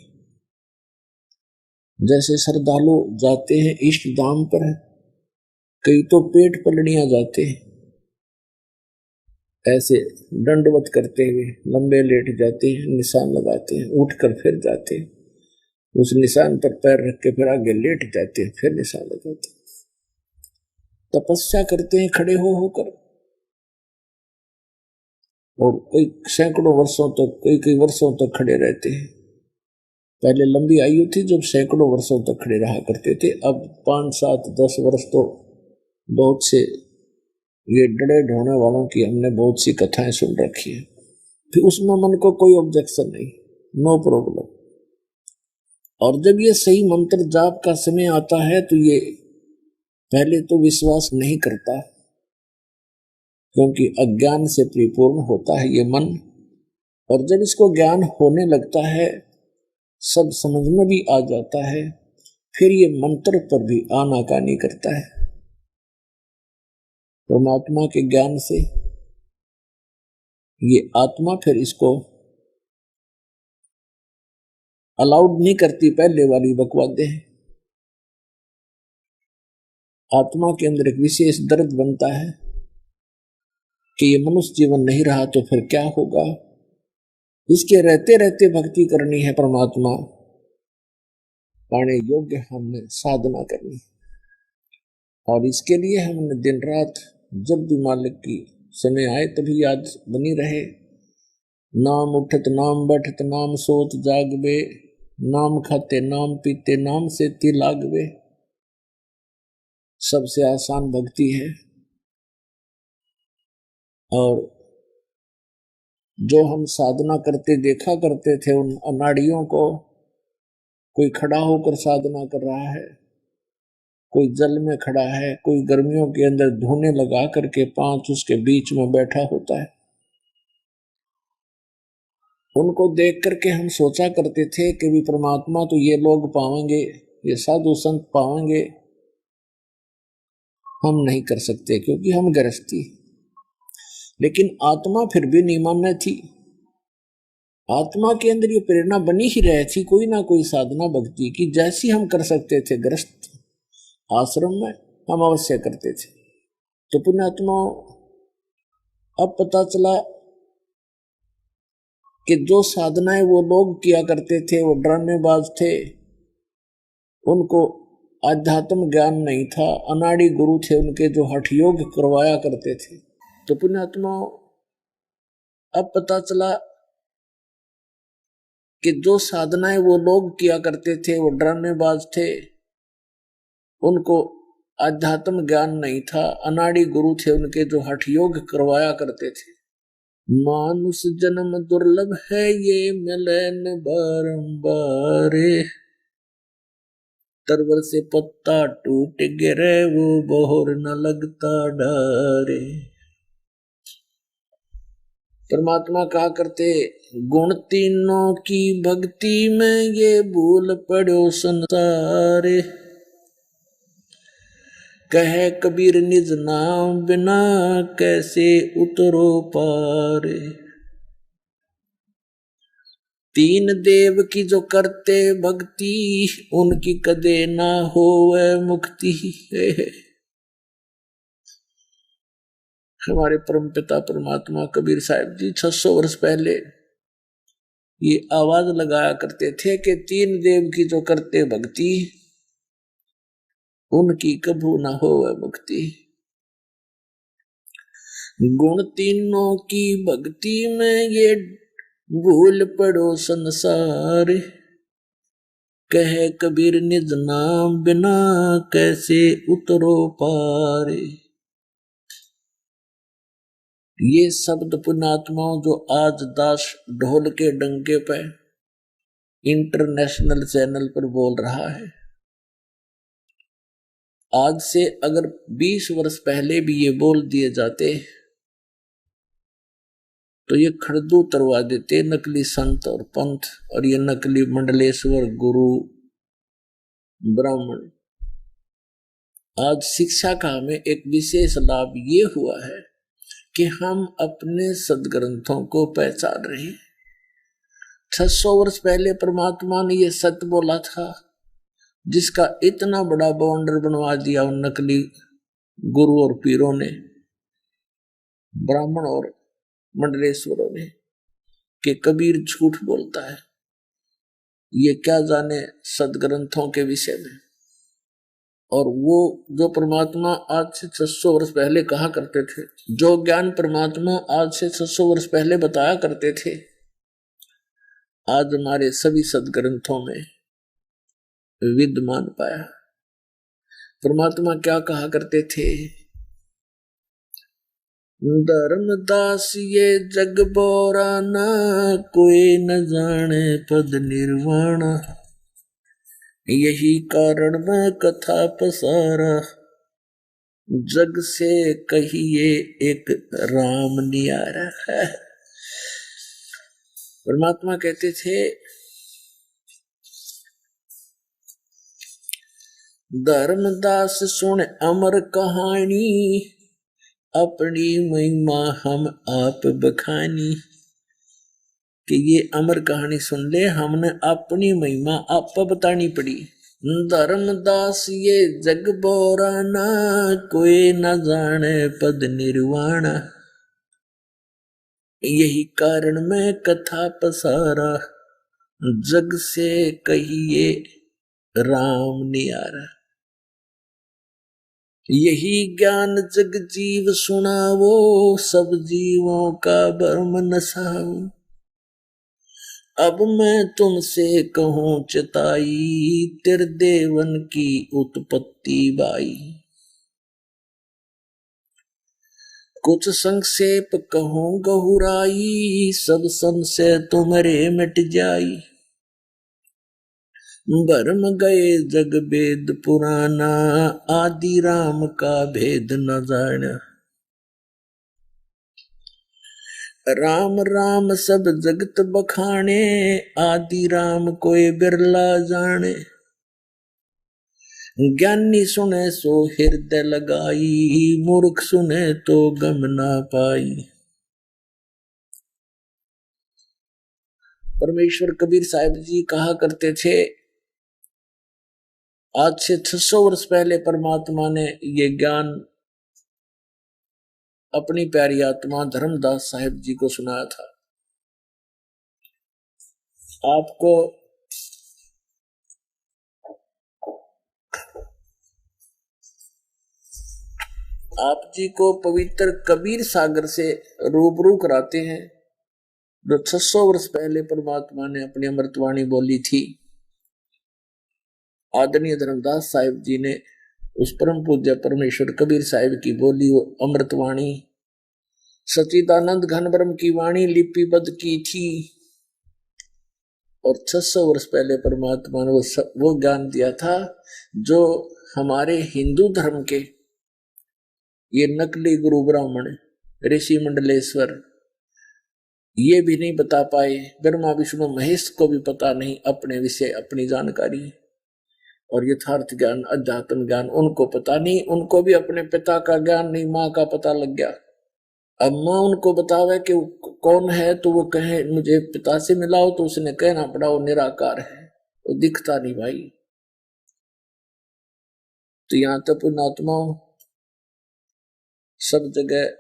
जैसे श्रद्धालु जाते हैं इष्ट धाम पर, कई तो पेट पलड़ियां जाते हैं, ऐसे दंडवत करते हुए लंबे लेट जाते हैं, निशान लगाते हैं, उठकर फिर जाते हैं, उस निशान पर पैर रख के फिर आगे लेट जाते हैं, फिर निशान लगाते हैं। तपस्या करते हैं खड़े हो होकर, और कई सैकड़ों वर्षों तक, कई वर्षों तक खड़े रहते हैं। पहले लंबी आयु थी जब सैकड़ों वर्षों तक खड़े रहा करते थे, अब 5, 7, 10 वर्ष तो बहुत से ये डरे ढोने वालों की हमने बहुत सी कथाएं सुन रखी है। फिर उसमें मन को कोई ऑब्जेक्शन नहीं, नो प्रॉब्लम। और जब ये सही मंत्र जाप का समय आता है तो ये पहले तो विश्वास नहीं करता, क्योंकि अज्ञान से परिपूर्ण होता है ये मन। और जब इसको ज्ञान होने लगता है, सब समझ में भी आ जाता है, फिर ये मंत्र पर भी आनाकानी करता है। परमात्मा के ज्ञान से ये आत्मा फिर इसको अलाउड नहीं करती, पहले वाली बकवादे हैं। आत्मा के अंदर एक विशेष दर्द बनता है कि ये मनुष्य जीवन नहीं रहा तो फिर क्या होगा। इसके रहते रहते भक्ति करनी है, परमात्मा पाने योग्य हमने साधना करनी है। और इसके लिए हमने दिन रात जब भी मालिक की समय आए तभी याद बनी रहे। नाम उठत नाम बैठत नाम सोत जागवे, नाम खाते नाम पीते नाम से ती लागवे। सबसे आसान भक्ति है। और जो हम साधना करते देखा करते थे उन अनाड़ियों को, कोई खड़ा होकर साधना कर रहा है, कोई जल में खड़ा है, कोई गर्मियों के अंदर धोने लगा करके 5 उसके बीच में बैठा होता है। उनको देख करके हम सोचा करते थे कि भी परमात्मा तो ये लोग पाएंगे, ये साधु संत पाएंगे, हम नहीं कर सकते क्योंकि हम गृहस्थी। लेकिन आत्मा फिर भी नहीं मानना थी। आत्मा के अंदर ये प्रेरणा बनी ही रही थी, कोई ना कोई साधना भक्ति की, जैसी हम कर सकते थे गृहस्थ आश्रम में हम अवश्य करते थे। तो पुण्यात्मा अब पता चला कि जो साधनाएं वो लोग किया करते थे वो ड्रामेबाज थे, उनको आध्यात्म ज्ञान नहीं था, अनाड़ी गुरु थे उनके जो हठ योग करवाया करते थे। तो पुण्यात्मा अब पता चला कि जो साधनाएं वो लोग किया करते थे वो ड्रामेबाज थे, उनको आध्यात्म ज्ञान नहीं था, अनाड़ी गुरु थे उनके जो हठ योग करवाया करते थे। मानुष जन्म दुर्लभ है ये मिलन बारंबार, तरवर से पत्ता टूट गिरे वो बोहर न लगता डारे। परमात्मा कहा करते, गुण तीनों की भक्ति में ये भूल पड़ो संसार, कहे कबीर निज नाम बिना कैसे उतरो पार। 3 देव की जो करते भक्ति, उनकी कदे ना होवे मुक्ति। हमारे परमपिता परमात्मा कबीर साहिब जी 600 वर्ष पहले ये आवाज लगाया करते थे कि 3 देव की जो करते भक्ति, उनकी कभू ना होवे मुक्ति। गुण तीनों की भक्ति में ये भूल पड़ो संसार, कहे कबीर निज नाम बिना कैसे उतरो पार। ये शब्द पुण्यात्माओं जो आज दास ढोल के डंके पे इंटरनेशनल चैनल पर बोल रहा है, आज से अगर 20 वर्ष पहले भी ये बोल दिए जाते तो ये खड़दू उतरवा देते नकली संत और पंथ और ये नकली मंडलेश्वर गुरु ब्राह्मण। आज शिक्षा का हमें एक विशेष लाभ ये हुआ है कि हम अपने सदग्रंथों को पहचान रहे हैं। 600 वर्ष पहले परमात्मा ने ये सत्य बोला था, जिसका इतना बड़ा बाउंडर बनवा दिया उन नकली गुरु और पीरों ने, ब्राह्मण और मंडलेश्वरों ने, कि कबीर झूठ बोलता है। ये क्या जाने सदग्रंथों के विषय में। और वो जो परमात्मा आज से 600 वर्ष पहले कहा करते थे, जो ज्ञान परमात्मा आज से 600 वर्ष पहले बताया करते थे, आज हमारे सभी सदग्रंथों में विद्यमान पाया। परमात्मा क्या कहा करते थे? धर्मदास ये जग बोराना, कोई न जाने पद निर्वाण, यही कारण मैं कथा पसारा, जग से कहिए एक राम नियारा है। परमात्मा कहते थे धर्मदास सुन अमर कहानी, अपनी महिमा हम आप बखानी। कि ये अमर कहानी सुन ले, हमने अपनी महिमा आप बतानी पड़ी। धर्मदास ये जग बोराना, कोई न जाने पद निर्वाण, यही कारण मैं कथा पसारा, जग से कहिए राम नियारा। यही ज्ञान जग जीव सुनावो, सब जीवों का भरम नसाओ। अब मैं तुमसे कहूं चताई, त्रिदेवन की उत्पत्ति बाई। कुछ संक्षेप कहूं गहुराई, सब संशय तुम्हारे मिट जाई। भरम गए जग वेद पुराना, आदि राम का भेद न जाना। राम राम सब जगत बखाने, आदि राम कोई बिरला जाने। ज्ञानी सुने सो हृदय लगाई, मूर्ख सुने तो गम ना पाई। परमेश्वर कबीर साहिब जी कहा करते थे, आज से 600 वर्ष पहले परमात्मा ने ये ज्ञान अपनी प्यारी आत्मा धर्मदास साहिब जी को सुनाया था। आपको आप जी को पवित्र कबीर सागर से रूबरू कराते हैं, जो 600 वर्ष पहले परमात्मा ने अपनी अमृतवाणी बोली थी। आदरणीय धर्मदास साहिब जी ने उस परम पूज्य परमेश्वर कबीर साहिब की बोली वो अमृतवाणी सच्चिदानंद घन ब्रह्म की वाणी लिपिबद्ध की थी। और 600 वर्ष पहले परमात्मा ने वो ज्ञान दिया था जो हमारे हिंदू धर्म के ये नकली गुरु ब्राह्मण ऋषि मंडलेश्वर ये भी नहीं बता पाए। ब्रह्मा विष्णु महेश को भी पता नहीं अपने विषय अपनी जानकारी और यथार्थ ज्ञान अध्यात्म ज्ञान उनको पता नहीं। उनको भी अपने पिता का ज्ञान नहीं, माँ का पता लग गया। अब माँ उनको बतावे कि कौन है तो वो कहे मुझे पिता से मिलाओ, तो उसने कहना पड़ा वो निराकार है, वो दिखता नहीं भाई। तो यहाँ तक पुण्यात्मा सब जगह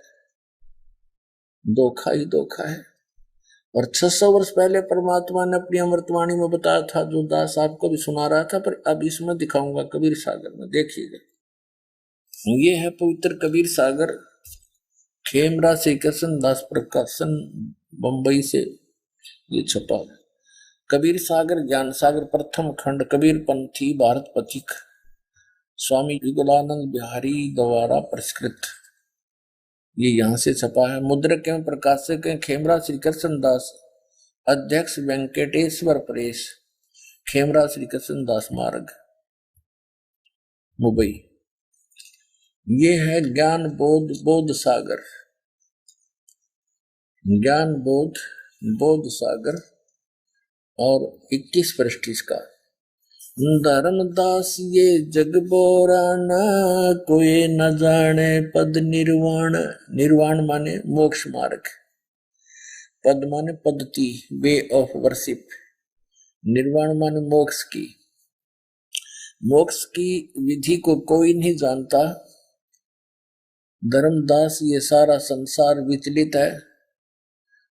धोखा ही धोखा है। और 600 वर्ष पहले परमात्मा ने अपनी अमृतवाणी में बताया था, जो दास आपको भी सुना रहा था, पर अब इसमें दिखाऊंगा कबीर सागर में। देखिएगा, ये है पवित्र कबीर सागर, खेमरा श्री कृष्ण दास प्रकाशन बंबई से ये छपा है। कबीर सागर ज्ञान सागर प्रथम खंड कबीर पंथी भारत पथिक स्वामी युगलानंद बिहारी द्वारा परिष्कृत। ये यहां से छपा है। मुद्रक एवं प्रकाशक हैं खेमरा श्री कृष्ण दास, अध्यक्ष वेंकटेश्वर प्रेस, खेमरा श्री कृष्ण दास मार्ग, मुंबई। ये है ज्ञान बोध बोध सागर, ज्ञान बोध बोध सागर, और 21 पृष्ठ इसका। धर्मदास ये जग बोराना, कोई न जाने पद निर्वाण। निर्वाण माने मोक्ष मार्ग, पद माने पद्धति, वे ऑफ वर्शिप। निर्वाण माने मोक्ष की, मोक्ष की विधि को कोई नहीं जानता। धर्मदास ये सारा संसार विचलित है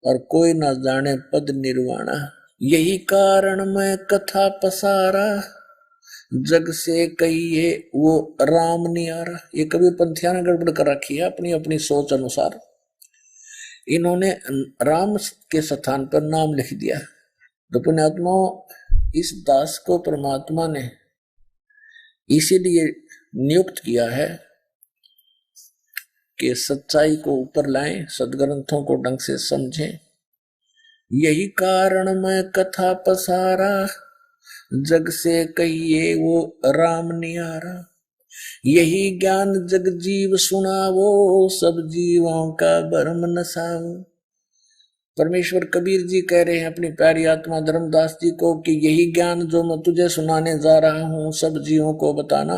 और कोई ना जाने पद निर्वाणा। यही कारण मैं कथा पसारा, जग से कहिए वो राम नहीं आ रहा। ये कभी पंथिया ने गड़बड़ कर रखी है अपनी अपनी सोच अनुसार। इन्होंने राम के स्थान पर नाम लिख दिया। तो पुण्यात्मा, इस दास को परमात्मा ने इसीलिए नियुक्त किया है कि सच्चाई को ऊपर लाएं, सदग्रंथों को ढंग से समझें। यही कारण मैं कथा पसारा, जग से कहिए वो राम नियारा। यही ज्ञान जग जीव सुनावो, सब जीवों का भरम नसाओ। परमेश्वर कबीर जी कह रहे हैं अपनी प्यारी आत्मा धर्मदास जी को कि यही ज्ञान जो मैं तुझे सुनाने जा रहा हूं सब जीवों को बताना।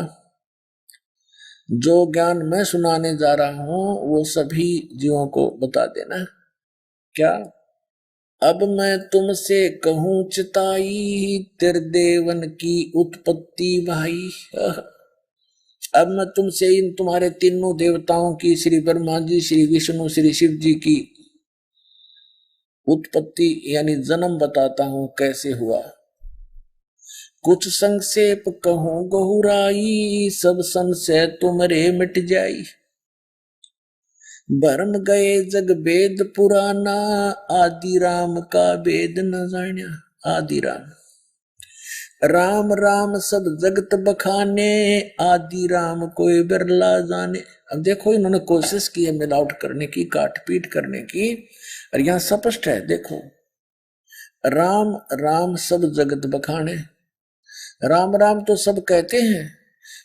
जो ज्ञान मैं सुनाने जा रहा हूं वो सभी जीवों को बता देना। क्या? अब मैं तुमसे कहूं चिताई, तेरे देवन की उत्पत्ति भाई। अब मैं तुमसे इन तुम्हारे तीनों देवताओं की, श्री ब्रह्मा जी, श्री विष्णु, श्री शिव जी की उत्पत्ति यानी जन्म बताता हूं कैसे हुआ। कुछ संक्षेप कहूं गहुराई, सब संशय तुमरे मिट जाई। भरम गए जग वेद पुराना, आदि राम का वेद न जान्या। आदि राम, राम राम सब जगत बखाने, आदि राम कोई बिरला जाने। अब देखो इन्होंने कोशिश की है मिलावट करने की, काट पीट करने की, और यहां स्पष्ट है देखो, राम राम सब जगत बखाने। राम राम तो सब कहते हैं,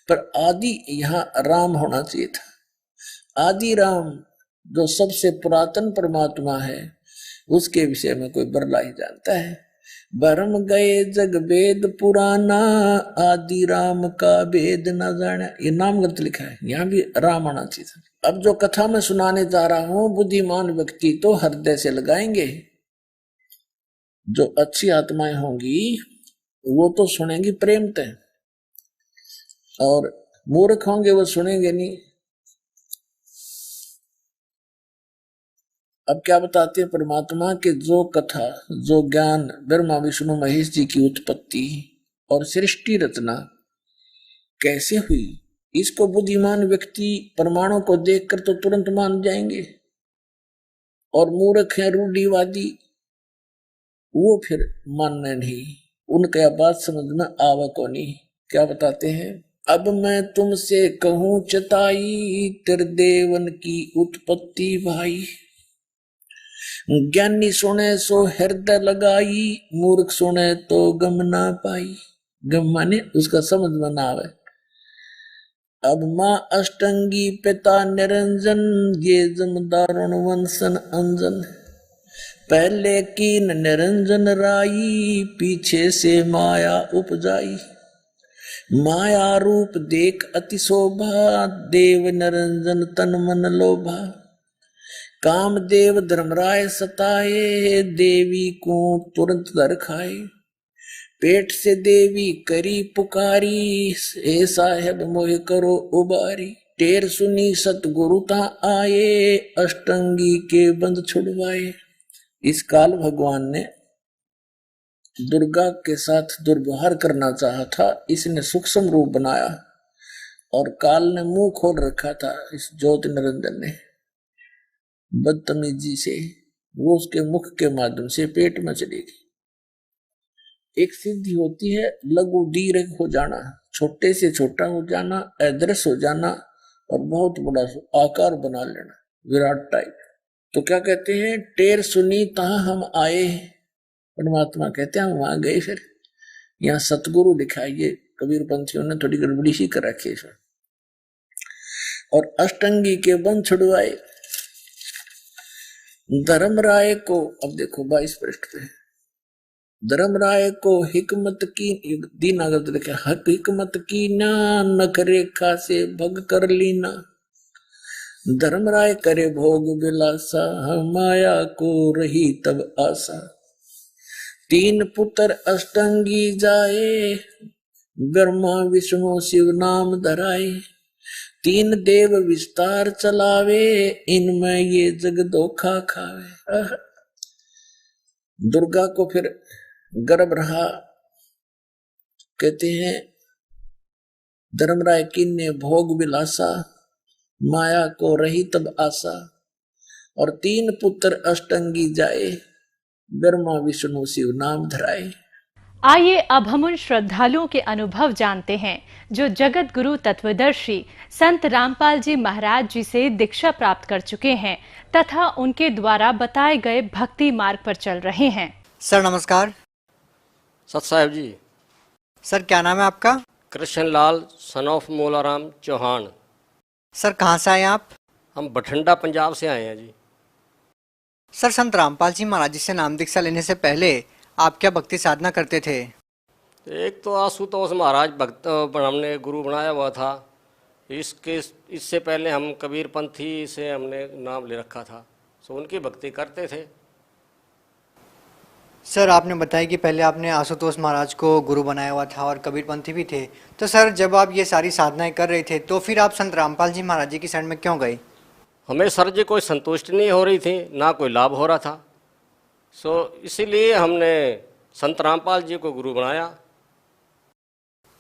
पर आदि यहां राम होना चाहिए था। आदि राम जो सबसे पुरातन परमात्मा है, उसके विषय में कोई बरला ही जानता है। भरम गए जग वेद पुराना, आदि राम का वेद न जाना। ये नाम गलत लिखा है, यहाँ भी राम आना चाहिए था। अब जो कथा मैं सुनाने जा रहा हूं, बुद्धिमान व्यक्ति तो हृदय से लगाएंगे, जो अच्छी आत्माएं होंगी वो तो सुनेंगी प्रेम से, और मूर्ख होंगे वो सुनेंगे नहीं। अब क्या बताते हैं परमात्मा के, जो कथा, जो ज्ञान ब्रह्मा विष्णु महेश जी की उत्पत्ति और सृष्टि रचना कैसे हुई, इसको बुद्धिमान व्यक्ति प्रमाणों को देखकर तो तुरंत मान जाएंगे, और मूर्ख है रूढ़िवादी वो फिर मानना नहीं, उनका बात समझ में आवा को नहीं। क्या बताते हैं? अब मैं तुमसे कहूं चताई, तेरे देवन की उत्पत्ति भाई। ज्ञानी सुने सो हृदय लगाई, मूर्ख सुने तो गम ना पाई। गम माने उसका समझ में ना आवे। अब माँ अष्टंगी पिता निरंजन, ये जमदारुण वंशन अंजन। पहले कीन निरंजन राई, पीछे से माया उपजाई। माया रूप देख अति शोभा, देव निरंजन तन मन लोभा। कामदेव धर्मराय सताए, देवी को तुरंत दर खाए। पेट से देवी करी पुकारी, हे साहेब मोह करो उबारी। टेर सुनी सतगुरु ता आए, अष्टंगी के बंद छुड़वाए। इस काल भगवान ने दुर्गा के साथ दुर्व्यवहार करना चाहा था, इसने सूक्ष्म रूप बनाया और काल ने मुंह खोल रखा था इस ज्योति निरंजन ने बदतमीजी से। वो उसके मुख के माध्यम से पेट में चली गई। एक सिद्धि होती है लघु दीर्घ हो जाना, छोटे से छोटा हो जाना, अदृश्य हो जाना और बहुत बड़ा आकार बना लेना। विराट टाइप। तो क्या कहते हैं, टेर सुनी तहां हम आए। परमात्मा कहते हैं हम वहां गए, फिर यहाँ सतगुरु दिखाइए। कबीर पंथियों ने थोड़ी गड़बड़ी सी कर रखी है। और अष्टंगी के बंध छुड़वाए धर्मराय को। अब देखो 22 पृष्ठ पे, धर्मराय को हिकमत की दीनागत लिखे, हिकमत की ना नख रेखा से भग कर लीना। धर्मराय करे भोग विलासा, माया को रही तब आशा। तीन पुत्र अष्टंगी जाए, ब्रह्मा विष्णु शिव नाम धराए। तीन देव विस्तार चलावे, इनमें ये जग धोखा खावे। दुर्गा को फिर गर्भ रहा, कहते हैं धर्मराय की ने भोग विलासा, माया को रही तब आशा। और तीन पुत्र अष्टंगी जाए, ब्रह्मा विष्णु शिव नाम धराए। आइए अब हम उन श्रद्धालुओं के अनुभव जानते हैं जो जगत गुरु तत्वदर्शी संत रामपाल जी महाराज जी से दीक्षा प्राप्त कर चुके हैं तथा उनके द्वारा बताए गए भक्ति मार्ग पर चल रहे हैं। सर नमस्कार। सत साहेब जी। सर क्या नाम है आपका? Krishna Lal son of Molaram Chauhan. Sir कहाँ से आए आप? हम बठिंडा पंजाब से आए हैं जी। सर संत रामपाल जी महाराज जी से नाम दीक्षा लेने से पहले आप क्या भक्ति साधना करते थे? एक तो आशुतोष महाराज भक्त हमने गुरु बनाया हुआ था। इससे पहले हम कबीर पंथी से हमने नाम ले रखा था, सो उनकी भक्ति करते थे। सर आपने बताया कि पहले आपने आशुतोष महाराज को गुरु बनाया हुआ था और कबीर पंथी भी थे, तो सर जब आप ये सारी साधनाएं कर रहे थे तो फिर आप संत रामपाल जी महाराज जी की शरण में क्यों गए? हमें सर जी कोई संतुष्टि नहीं हो रही थी, ना कोई लाभ हो रहा था, सो इसीलिए हमने संत रामपाल जी को गुरु बनाया।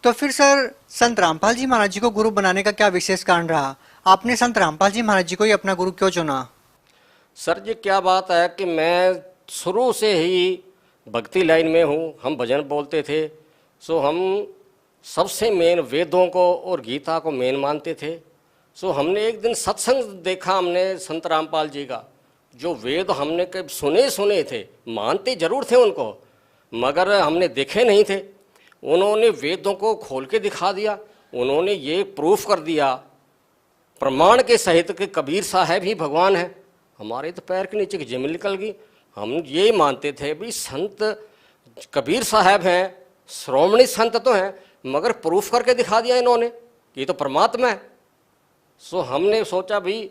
तो फिर सर संत रामपाल जी महाराज जी को गुरु बनाने का क्या विशेष कारण रहा? आपने संत रामपाल जी महाराज जी को ही अपना गुरु क्यों चुना? सर जी क्या बात है कि मैं शुरू से ही भक्ति लाइन में हूँ। हम भजन बोलते थे, सो हम सबसे मेन वेदों को और गीता को मेन मानते थे। सो हमने एक दिन सत्संग देखा हमने संत रामपाल जी का, जो वेद हमने कभी सुने थे, मानते जरूर थे उनको, मगर हमने देखे नहीं थे। उन्होंने वेदों को खोल के दिखा दिया। उन्होंने ये प्रूफ कर दिया प्रमाण के सहित कि कबीर साहब ही भगवान है। हमारे तो पैर के नीचे की जमीन निकल गई। हम ये मानते थे भी संत कबीर साहब हैं, श्रोमणी संत तो हैं, मगर प्रूफ करके दिखा दिया इन्होंने कि ये तो परमात्मा है। सो हमने सोचा भी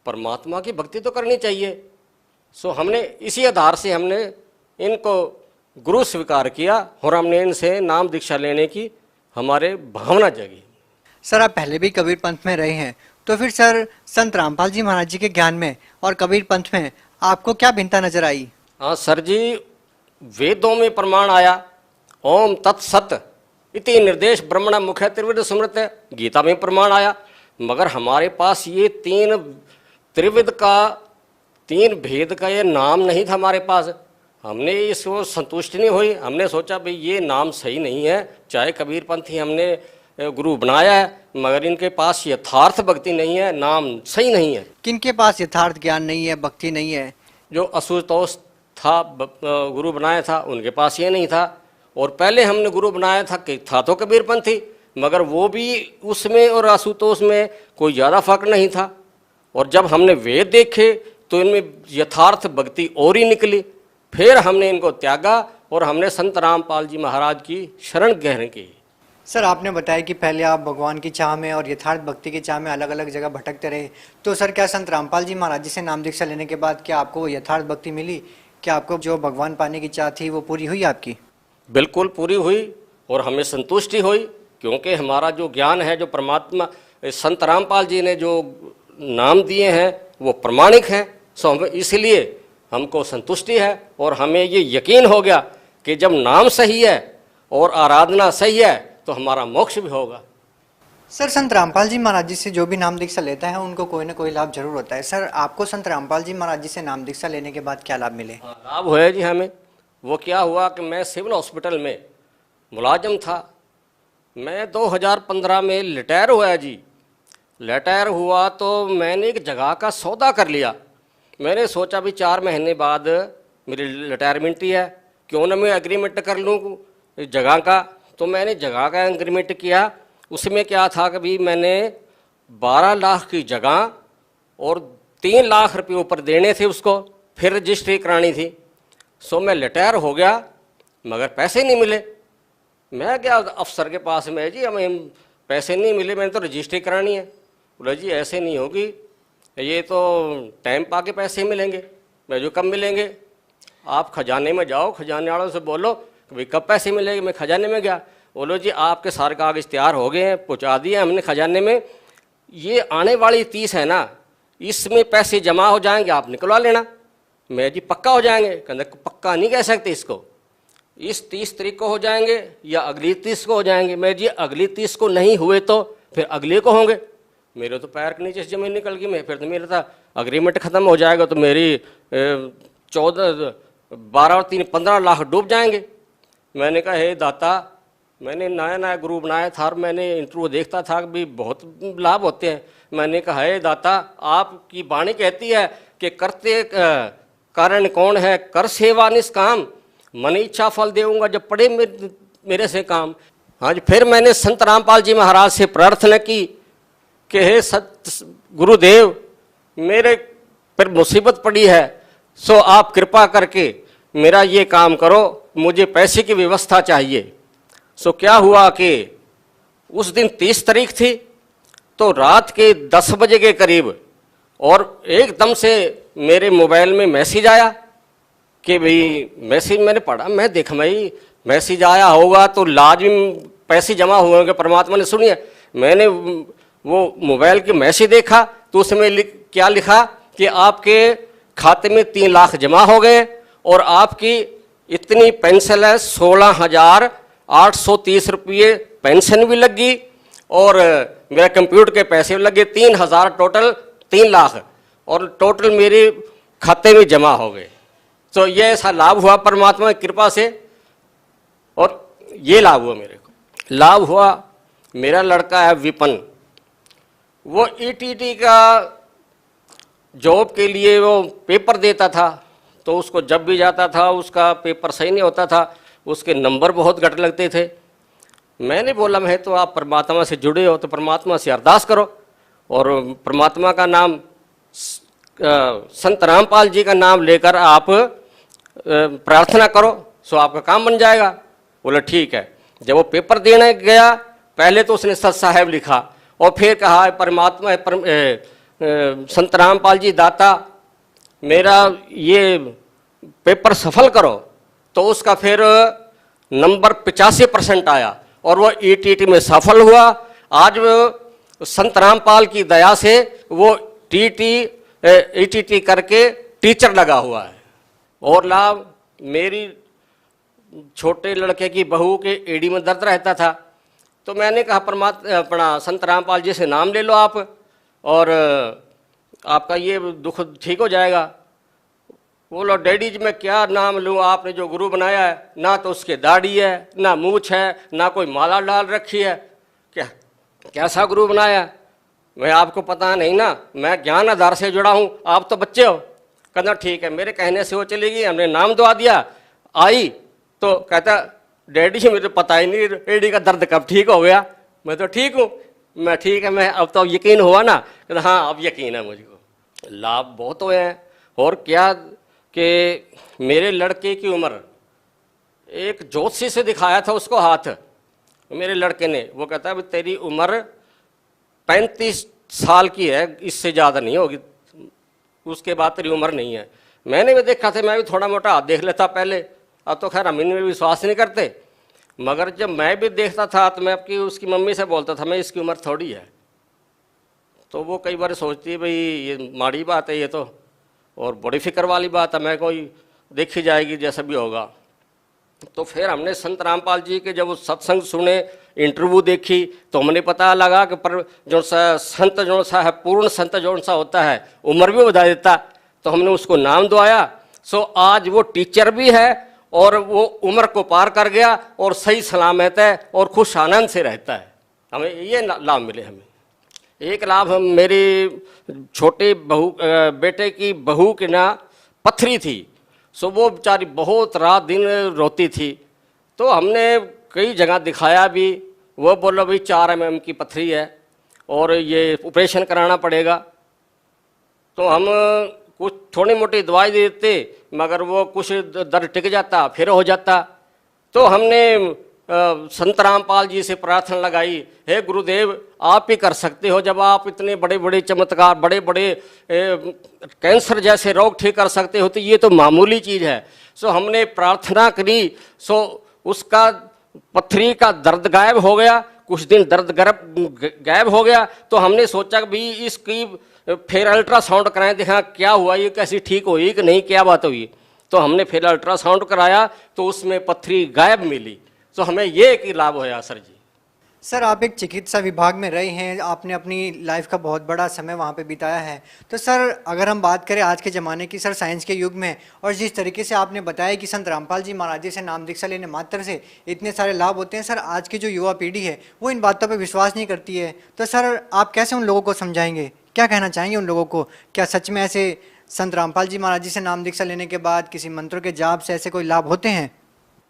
परमात्मा की भक्ति तो करनी चाहिए। सो हमने इसी आधार से हमने इनको गुरु स्वीकार किया और हमने इनसे नाम दीक्षा लेने की हमारे भावना जगी। सर आप पहले भी कबीर पंथ में रहे हैं, तो फिर सर संत रामपाल जी महाराज जी के ज्ञान में और कबीर पंथ में आपको क्या भिन्नता नजर आई? हाँ सर जी, वेदों में प्रमाण आया ओम तत्सत इति निर्देश ब्रह्मण मुख्य त्रिविध स्मृत, गीता में प्रमाण आया, मगर हमारे पास ये तीन त्रिविध का, तीन भेद का ये नाम नहीं था हमारे पास। हमने इसको संतुष्टि नहीं हुई। हमने सोचा भाई ये नाम सही नहीं है, चाहे कबीर पंथी हमने गुरु बनाया है, मगर इनके पास यथार्थ भक्ति नहीं है, नाम सही नहीं है। किनके पास यथार्थ ज्ञान नहीं है, भक्ति नहीं है? जो आशुतोष था गुरु बनाया था, उनके पास ये नहीं था। और पहले हमने गुरु बनाया था तो कबीर पंथी, मगर वो भी उसमें और आशुतोष में कोई ज़्यादा फर्क नहीं था। और जब हमने वेद देखे तो इनमें यथार्थ भक्ति और ही निकली। फिर हमने इनको त्यागा और हमने संत रामपाल जी महाराज की शरण ग्रहण की। सर आपने बताया कि पहले आप भगवान की चाह में और यथार्थ भक्ति की चाह में अलग अलग जगह भटकते रहे, तो सर क्या संत रामपाल जी महाराज जी से नाम दीक्षा लेने के बाद क्या आपको वो यथार्थ भक्ति मिली? क्या आपको जो भगवान पाने की चाह थी वो पूरी हुई आपकी? बिल्कुल पूरी हुई और हमें संतुष्टि हुई, क्योंकि हमारा जो ज्ञान है, जो परमात्मा संत रामपाल जी ने जो नाम दिए हैं वो प्रमाणिक हैं। सो हमें इसलिए हमको संतुष्टि है और हमें ये यकीन हो गया कि जब नाम सही है और आराधना सही है तो हमारा मोक्ष भी होगा। सर संत रामपाल जी महाराज जी से जो भी नाम दीक्षा लेता है उनको कोई ना कोई लाभ जरूर होता है। सर आपको संत रामपाल जी महाराज जी से नाम दीक्षा लेने के बाद क्या लाभ मिले? लाभ हुआ जी हमें। वो क्या हुआ कि मैं सिविल हॉस्पिटल में मुलाजिम था। मैं 2015 में रिटायर हुआ जी, रिटायर हुआ तो मैंने एक जगह का सौदा कर लिया। मैंने सोचा भी 4 महीने बाद मेरी रिटायरमेंट ही है, क्यों ना मैं एग्रीमेंट कर लूँ जगह का। तो मैंने जगह का एग्रीमेंट किया। उसमें क्या था कि भी मैंने 12 लाख की जगह और 3 लाख रुपये ऊपर देने थे उसको, फिर रजिस्ट्री करानी थी। सो मैं रिटायर हो गया मगर पैसे नहीं मिले। मैं गया अफसर के पास में, जी हमें पैसे नहीं मिले, मैंने तो रजिस्ट्री करानी है। बोला जी ऐसे नहीं होगी, ये तो टाइम पा के पैसे मिलेंगे। मैं जो कब मिलेंगे, आप खजाने में जाओ, खजाने वालों से बोलो कि भाई कब पैसे मिलेंगे। मैं खजाने में गया, बोलो जी आपके सारे कागज तैयार हो गए हैं, पहुँचा दिए हमने खजाने में, ये आने वाली 30 है ना, इसमें पैसे जमा हो जाएंगे, आप निकलवा लेना। मैं जी पक्का हो जाएंगे। कहते पक्का नहीं कह सकते इसको, इस 30 तारीख को हो जाएंगे या अगली 30 को हो जाएंगे। मैं जी अगली 30 को नहीं हुए तो फिर अगले को होंगे। मेरे तो पैर के नीचे से जमीन निकल गई। मैं फिर तो मेरा था अग्रीमेंट ख़त्म हो जाएगा तो मेरी 12 और 3 15 लाख डूब जाएंगे। मैंने कहा हे दाता, मैंने नया नया ग्रुप बनाया था और मैंने इंटरव्यू देखता था कि भी बहुत लाभ होते हैं। मैंने कहा हे दाता, आपकी वाणी कहती है कि करते कारण कौन है, कर सेवा निष्काम, मन इच्छा फल देऊंगा जब पड़े मेरे से काम। हाँ जी, फिर मैंने संत रामपाल जी महाराज से प्रार्थना की कि हे सत गुरुदेव, मेरे पर मुसीबत पड़ी है, सो आप कृपा करके मेरा ये काम करो, मुझे पैसे की व्यवस्था चाहिए। सो क्या हुआ कि उस दिन 30 तारीख थी, तो रात के 10 बजे के करीब और एकदम से मेरे मोबाइल में मैसेज आया कि भाई, मैसेज मैंने पढ़ा, मैं देखा भाई मैसेज आया होगा तो लाजिम पैसे जमा हुए होंगे, परमात्मा ने सुनिए। मैंने वो मोबाइल के मैसेज देखा तो उसमें क्या लिखा कि आपके खाते में 3 लाख जमा हो गए और आपकी इतनी पेंशन है, 16,830 रुपये पेंशन भी लगी और मेरा कंप्यूटर के पैसे भी लगे, 3,000 टोटल 3 लाख और टोटल मेरे खाते में जमा हो गए। तो ये ऐसा लाभ हुआ परमात्मा की कृपा से। और ये लाभ हुआ मेरे को, लाभ हुआ मेरा लड़का है विपन, वो ईटीटी का जॉब के लिए वो पेपर देता था, तो उसको जब भी जाता था उसका पेपर सही नहीं होता था, उसके नंबर बहुत घट लगते थे। मैंने बोला मैं तो आप परमात्मा से जुड़े हो तो परमात्मा से अरदास करो और परमात्मा का नाम संत रामपाल जी का नाम लेकर आप प्रार्थना करो, सो आपका काम बन जाएगा। बोला ठीक है। जब वो पेपर देने गया, पहले तो उसने सत साहेब लिखा और फिर कहा परमात्मा संत रामपाल जी दाता, मेरा ये पेपर सफल करो, तो उसका फिर नंबर 85% आया और वो ईटीटी में सफल हुआ। आज वो संत रामपाल की दया से वो ईटीटी करके टीचर लगा हुआ है। और लाभ, मेरी छोटे लड़के की बहू के एड़ी में दर्द रहता था, तो मैंने कहा अपना संत रामपाल जी से नाम ले लो आप और आपका ये दुख ठीक हो जाएगा। बोलो डैडी जी मैं क्या नाम लूँ, आपने जो गुरु बनाया है ना तो उसके दाढ़ी है, ना मूछ है, ना कोई माला डाल रखी है, क्या कैसा गुरु बनाया? मैं आपको पता नहीं ना, मैं ज्ञान आधार से जुड़ा हूँ, आप तो बच्चे हो। कहना ठीक है। मेरे कहने से वो चली गई, हमने नाम दुआ दिया, आई तो कहता डैडी जी मुझे पता ही नहीं एड़ी का दर्द कब ठीक हो गया। मैं तो ठीक हूँ। मैं ठीक है, मैं अब तो यकीन हुआ ना? कहता हाँ अब यकीन है मुझको। लाभ बहुत हुए हैं। और क्या कि मेरे लड़के की उम्र, एक ज्योतिषी से दिखाया था उसको हाथ मेरे लड़के ने, वो कहता है तेरी उम्र 35 साल की है, इससे ज़्यादा नहीं होगी, उसके बाद तेरी उम्र नहीं है। मैंने भी देखा था, मैं भी थोड़ा मोटा हाथ देख लेता पहले, अब तो खैर हम इनमें विश्वास नहीं करते, मगर जब मैं भी देखता था तो मैं आपकी उसकी मम्मी से बोलता था मैं इसकी उम्र थोड़ी है। तो वो कई बार सोचती है भाई ये माड़ी बात है ये तो, और बड़ी फिक्र वाली बात है, मैं कोई देखी जाएगी जैसा भी होगा। तो फिर हमने संत रामपाल जी के जब वो सत्संग सुने, इंटरव्यू देखी, तो हमने पता लगा कि पर जो सा संत जो सा है, पूर्ण संत जो सा होता है, उम्र भी बता देता। तो हमने उसको नाम दुआया। सो आज वो टीचर भी है और वो उम्र को पार कर गया और सही सलामत है और खुश आनंद से रहता है। हमें ये लाभ मिले। हमें एक लाभ हम मेरी छोटे बेटे की बहू की ना पथरी थी, सो वो बेचारी बहुत रात दिन रोती थी। तो हमने कई जगह दिखाया भी, वो बोला भाई 4 mm की पथरी है और ये ऑपरेशन कराना पड़ेगा। तो हम कुछ थोड़ी मोटी दवाई देते, मगर वो कुछ दर्द टिक जाता फिर हो जाता। तो हमने संत रामपाल जी से प्रार्थना लगाई, हे गुरुदेव आप ही कर सकते हो, जब आप इतने बड़े बड़े चमत्कार, बड़े बड़े कैंसर जैसे रोग ठीक कर सकते हो, तो ये तो मामूली चीज़ है। सो हमने प्रार्थना करी, सो उसका पथरी का दर्द गायब हो गया, कुछ दिन दर्द गायब हो गया। तो हमने सोचा कि भाई इसकी फिर अल्ट्रासाउंड कराएं, देखा क्या हुआ, ये कैसी ठीक हुई कि नहीं, क्या बात हुई। तो हमने फिर अल्ट्रासाउंड कराया तो उसमें पथरी गायब मिली। तो हमें ये एक लाभ होया सर जी। सर आप एक चिकित्सा विभाग में रहे हैं, आपने अपनी लाइफ का बहुत बड़ा समय वहाँ पे बिताया है। तो सर अगर हम बात करें आज के ज़माने की, सर साइंस के युग में, और जिस तरीके से आपने बताया कि संत रामपाल जी महाराज जी से नाम दीक्षा लेने मात्र से इतने सारे लाभ होते हैं, सर आज की जो युवा पीढ़ी है वो इन बातों पर विश्वास नहीं करती है। तो सर आप कैसे उन लोगों को समझाएंगे, क्या कहना चाहेंगे उन लोगों को? क्या सच में ऐसे संत रामपाल जी महाराज जी से नाम दीक्षा लेने के बाद किसी मंत्रों के जाप से ऐसे कोई लाभ होते हैं?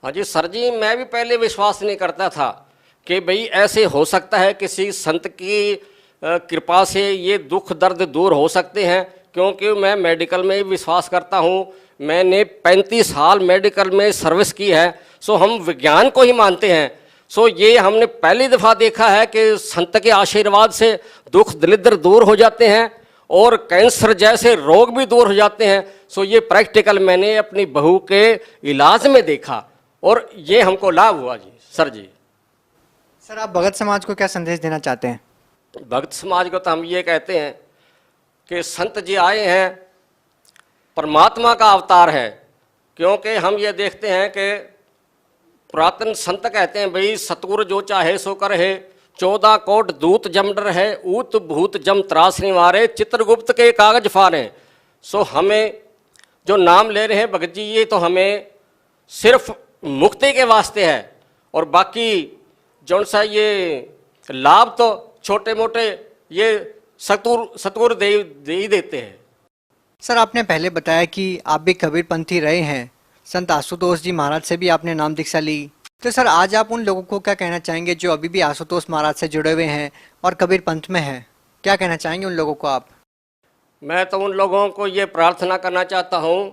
हाँ जी सर जी, मैं भी पहले विश्वास नहीं करता था कि भाई ऐसे हो सकता है, किसी संत की कृपा से ये दुख दर्द दूर हो सकते हैं। क्योंकि मैं मेडिकल में विश्वास करता हूँ, मैंने 35 साल मेडिकल में सर्विस की है। सो हम विज्ञान को ही मानते हैं। सो ये हमने पहली दफ़ा देखा है कि संत के आशीर्वाद से दुख दरिद्र दूर हो जाते हैं और कैंसर जैसे रोग भी दूर हो जाते हैं। सो ये प्रैक्टिकल मैंने अपनी बहू के इलाज में देखा और ये हमको लाभ हुआ जी सर जी। सर आप भगत समाज को क्या संदेश देना चाहते हैं? भक्त समाज को तो हम ये कहते हैं कि संत जी आए हैं, परमात्मा का अवतार है। क्योंकि हम ये देखते हैं कि पुरातन संत कहते हैं भाई सतगुरु जो चाहे सो कर है, 14 कोट दूत जम डर है, ऊत भूत जम त्रास निवारे, चित्रगुप्त के कागज फारे। सो हमें जो नाम ले रहे हैं भगत जी, ये तो हमें सिर्फ मुक्ति के वास्ते है, और बाकी जौन सा ये लाभ तो छोटे मोटे ये सतगुरु दे ही देते हैं। सर आपने पहले बताया कि आप भी कबीरपंथी रहे हैं, संत आशुतोष जी महाराज से भी आपने नाम दीक्षा ली। तो सर आज आप उन लोगों को क्या कहना चाहेंगे जो अभी भी आशुतोष महाराज से जुड़े हुए हैं और कबीर पंथ में हैं? क्या कहना चाहेंगे उन लोगों को आप? मैं तो उन लोगों को ये प्रार्थना करना चाहता हूँ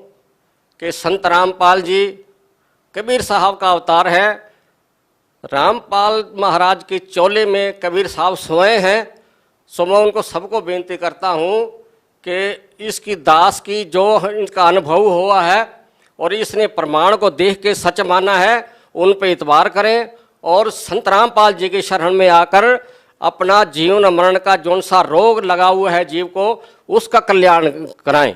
कि संत रामपाल जी कबीर साहब का अवतार है। रामपाल महाराज के चोले में कबीर साहब सोए हैं। सो मैं उनको सबको बेनती करता हूँ कि इसकी दास की जो इनका अनुभव हुआ है और इसने प्रमाण को देख के सच माना है, उन पे इतबार करें और संत रामपाल जी के शरण में आकर अपना जीवन मरण का जौन सा रोग लगा हुआ है जीव को, उसका कल्याण कराएं।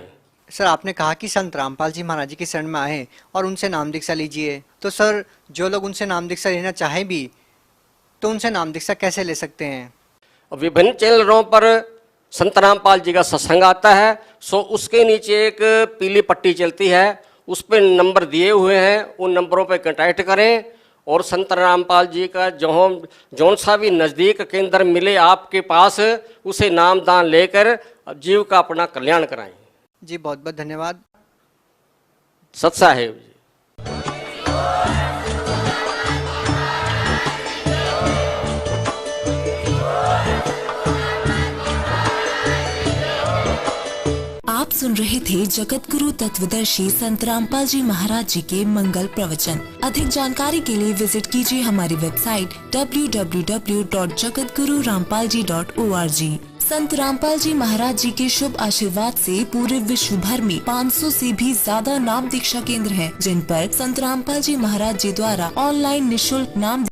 सर आपने कहा कि संत रामपाल जी महाराज जी की शरण में आए और उनसे नाम दीक्षा लीजिए। तो सर जो लोग उनसे नाम दीक्षा लेना चाहें भी, तो उनसे नाम दीक्षा कैसे ले सकते हैं? विभिन्न चैनलों पर संत रामपाल जी का सत्संग आता है। सो उसके नीचे एक पीली पट्टी चलती है, उस पर नंबर दिए हुए हैं, उन नंबरों पर कांटेक्ट करें और संत रामपाल जी का जौन सा भी नज़दीक केंद्र मिले आपके पास, उसे नाम दान लेकर जीव का अपना कल्याण कराएं। जी बहुत बहुत धन्यवाद। सत साहेब जी। आप सुन रहे थे जगत गुरु तत्वदर्शी संत रामपाल जी महाराज जी के मंगल प्रवचन। अधिक जानकारी के लिए विजिट कीजिए हमारी वेबसाइट www.jagatgururampalji.org। संत रामपाल जी महाराज जी के शुभ आशीर्वाद से पूरे विश्व भर में 500 से भी ज्यादा नाम दीक्षा केंद्र हैं, जिन पर संत रामपाल जी महाराज जी द्वारा ऑनलाइन निःशुल्क नाम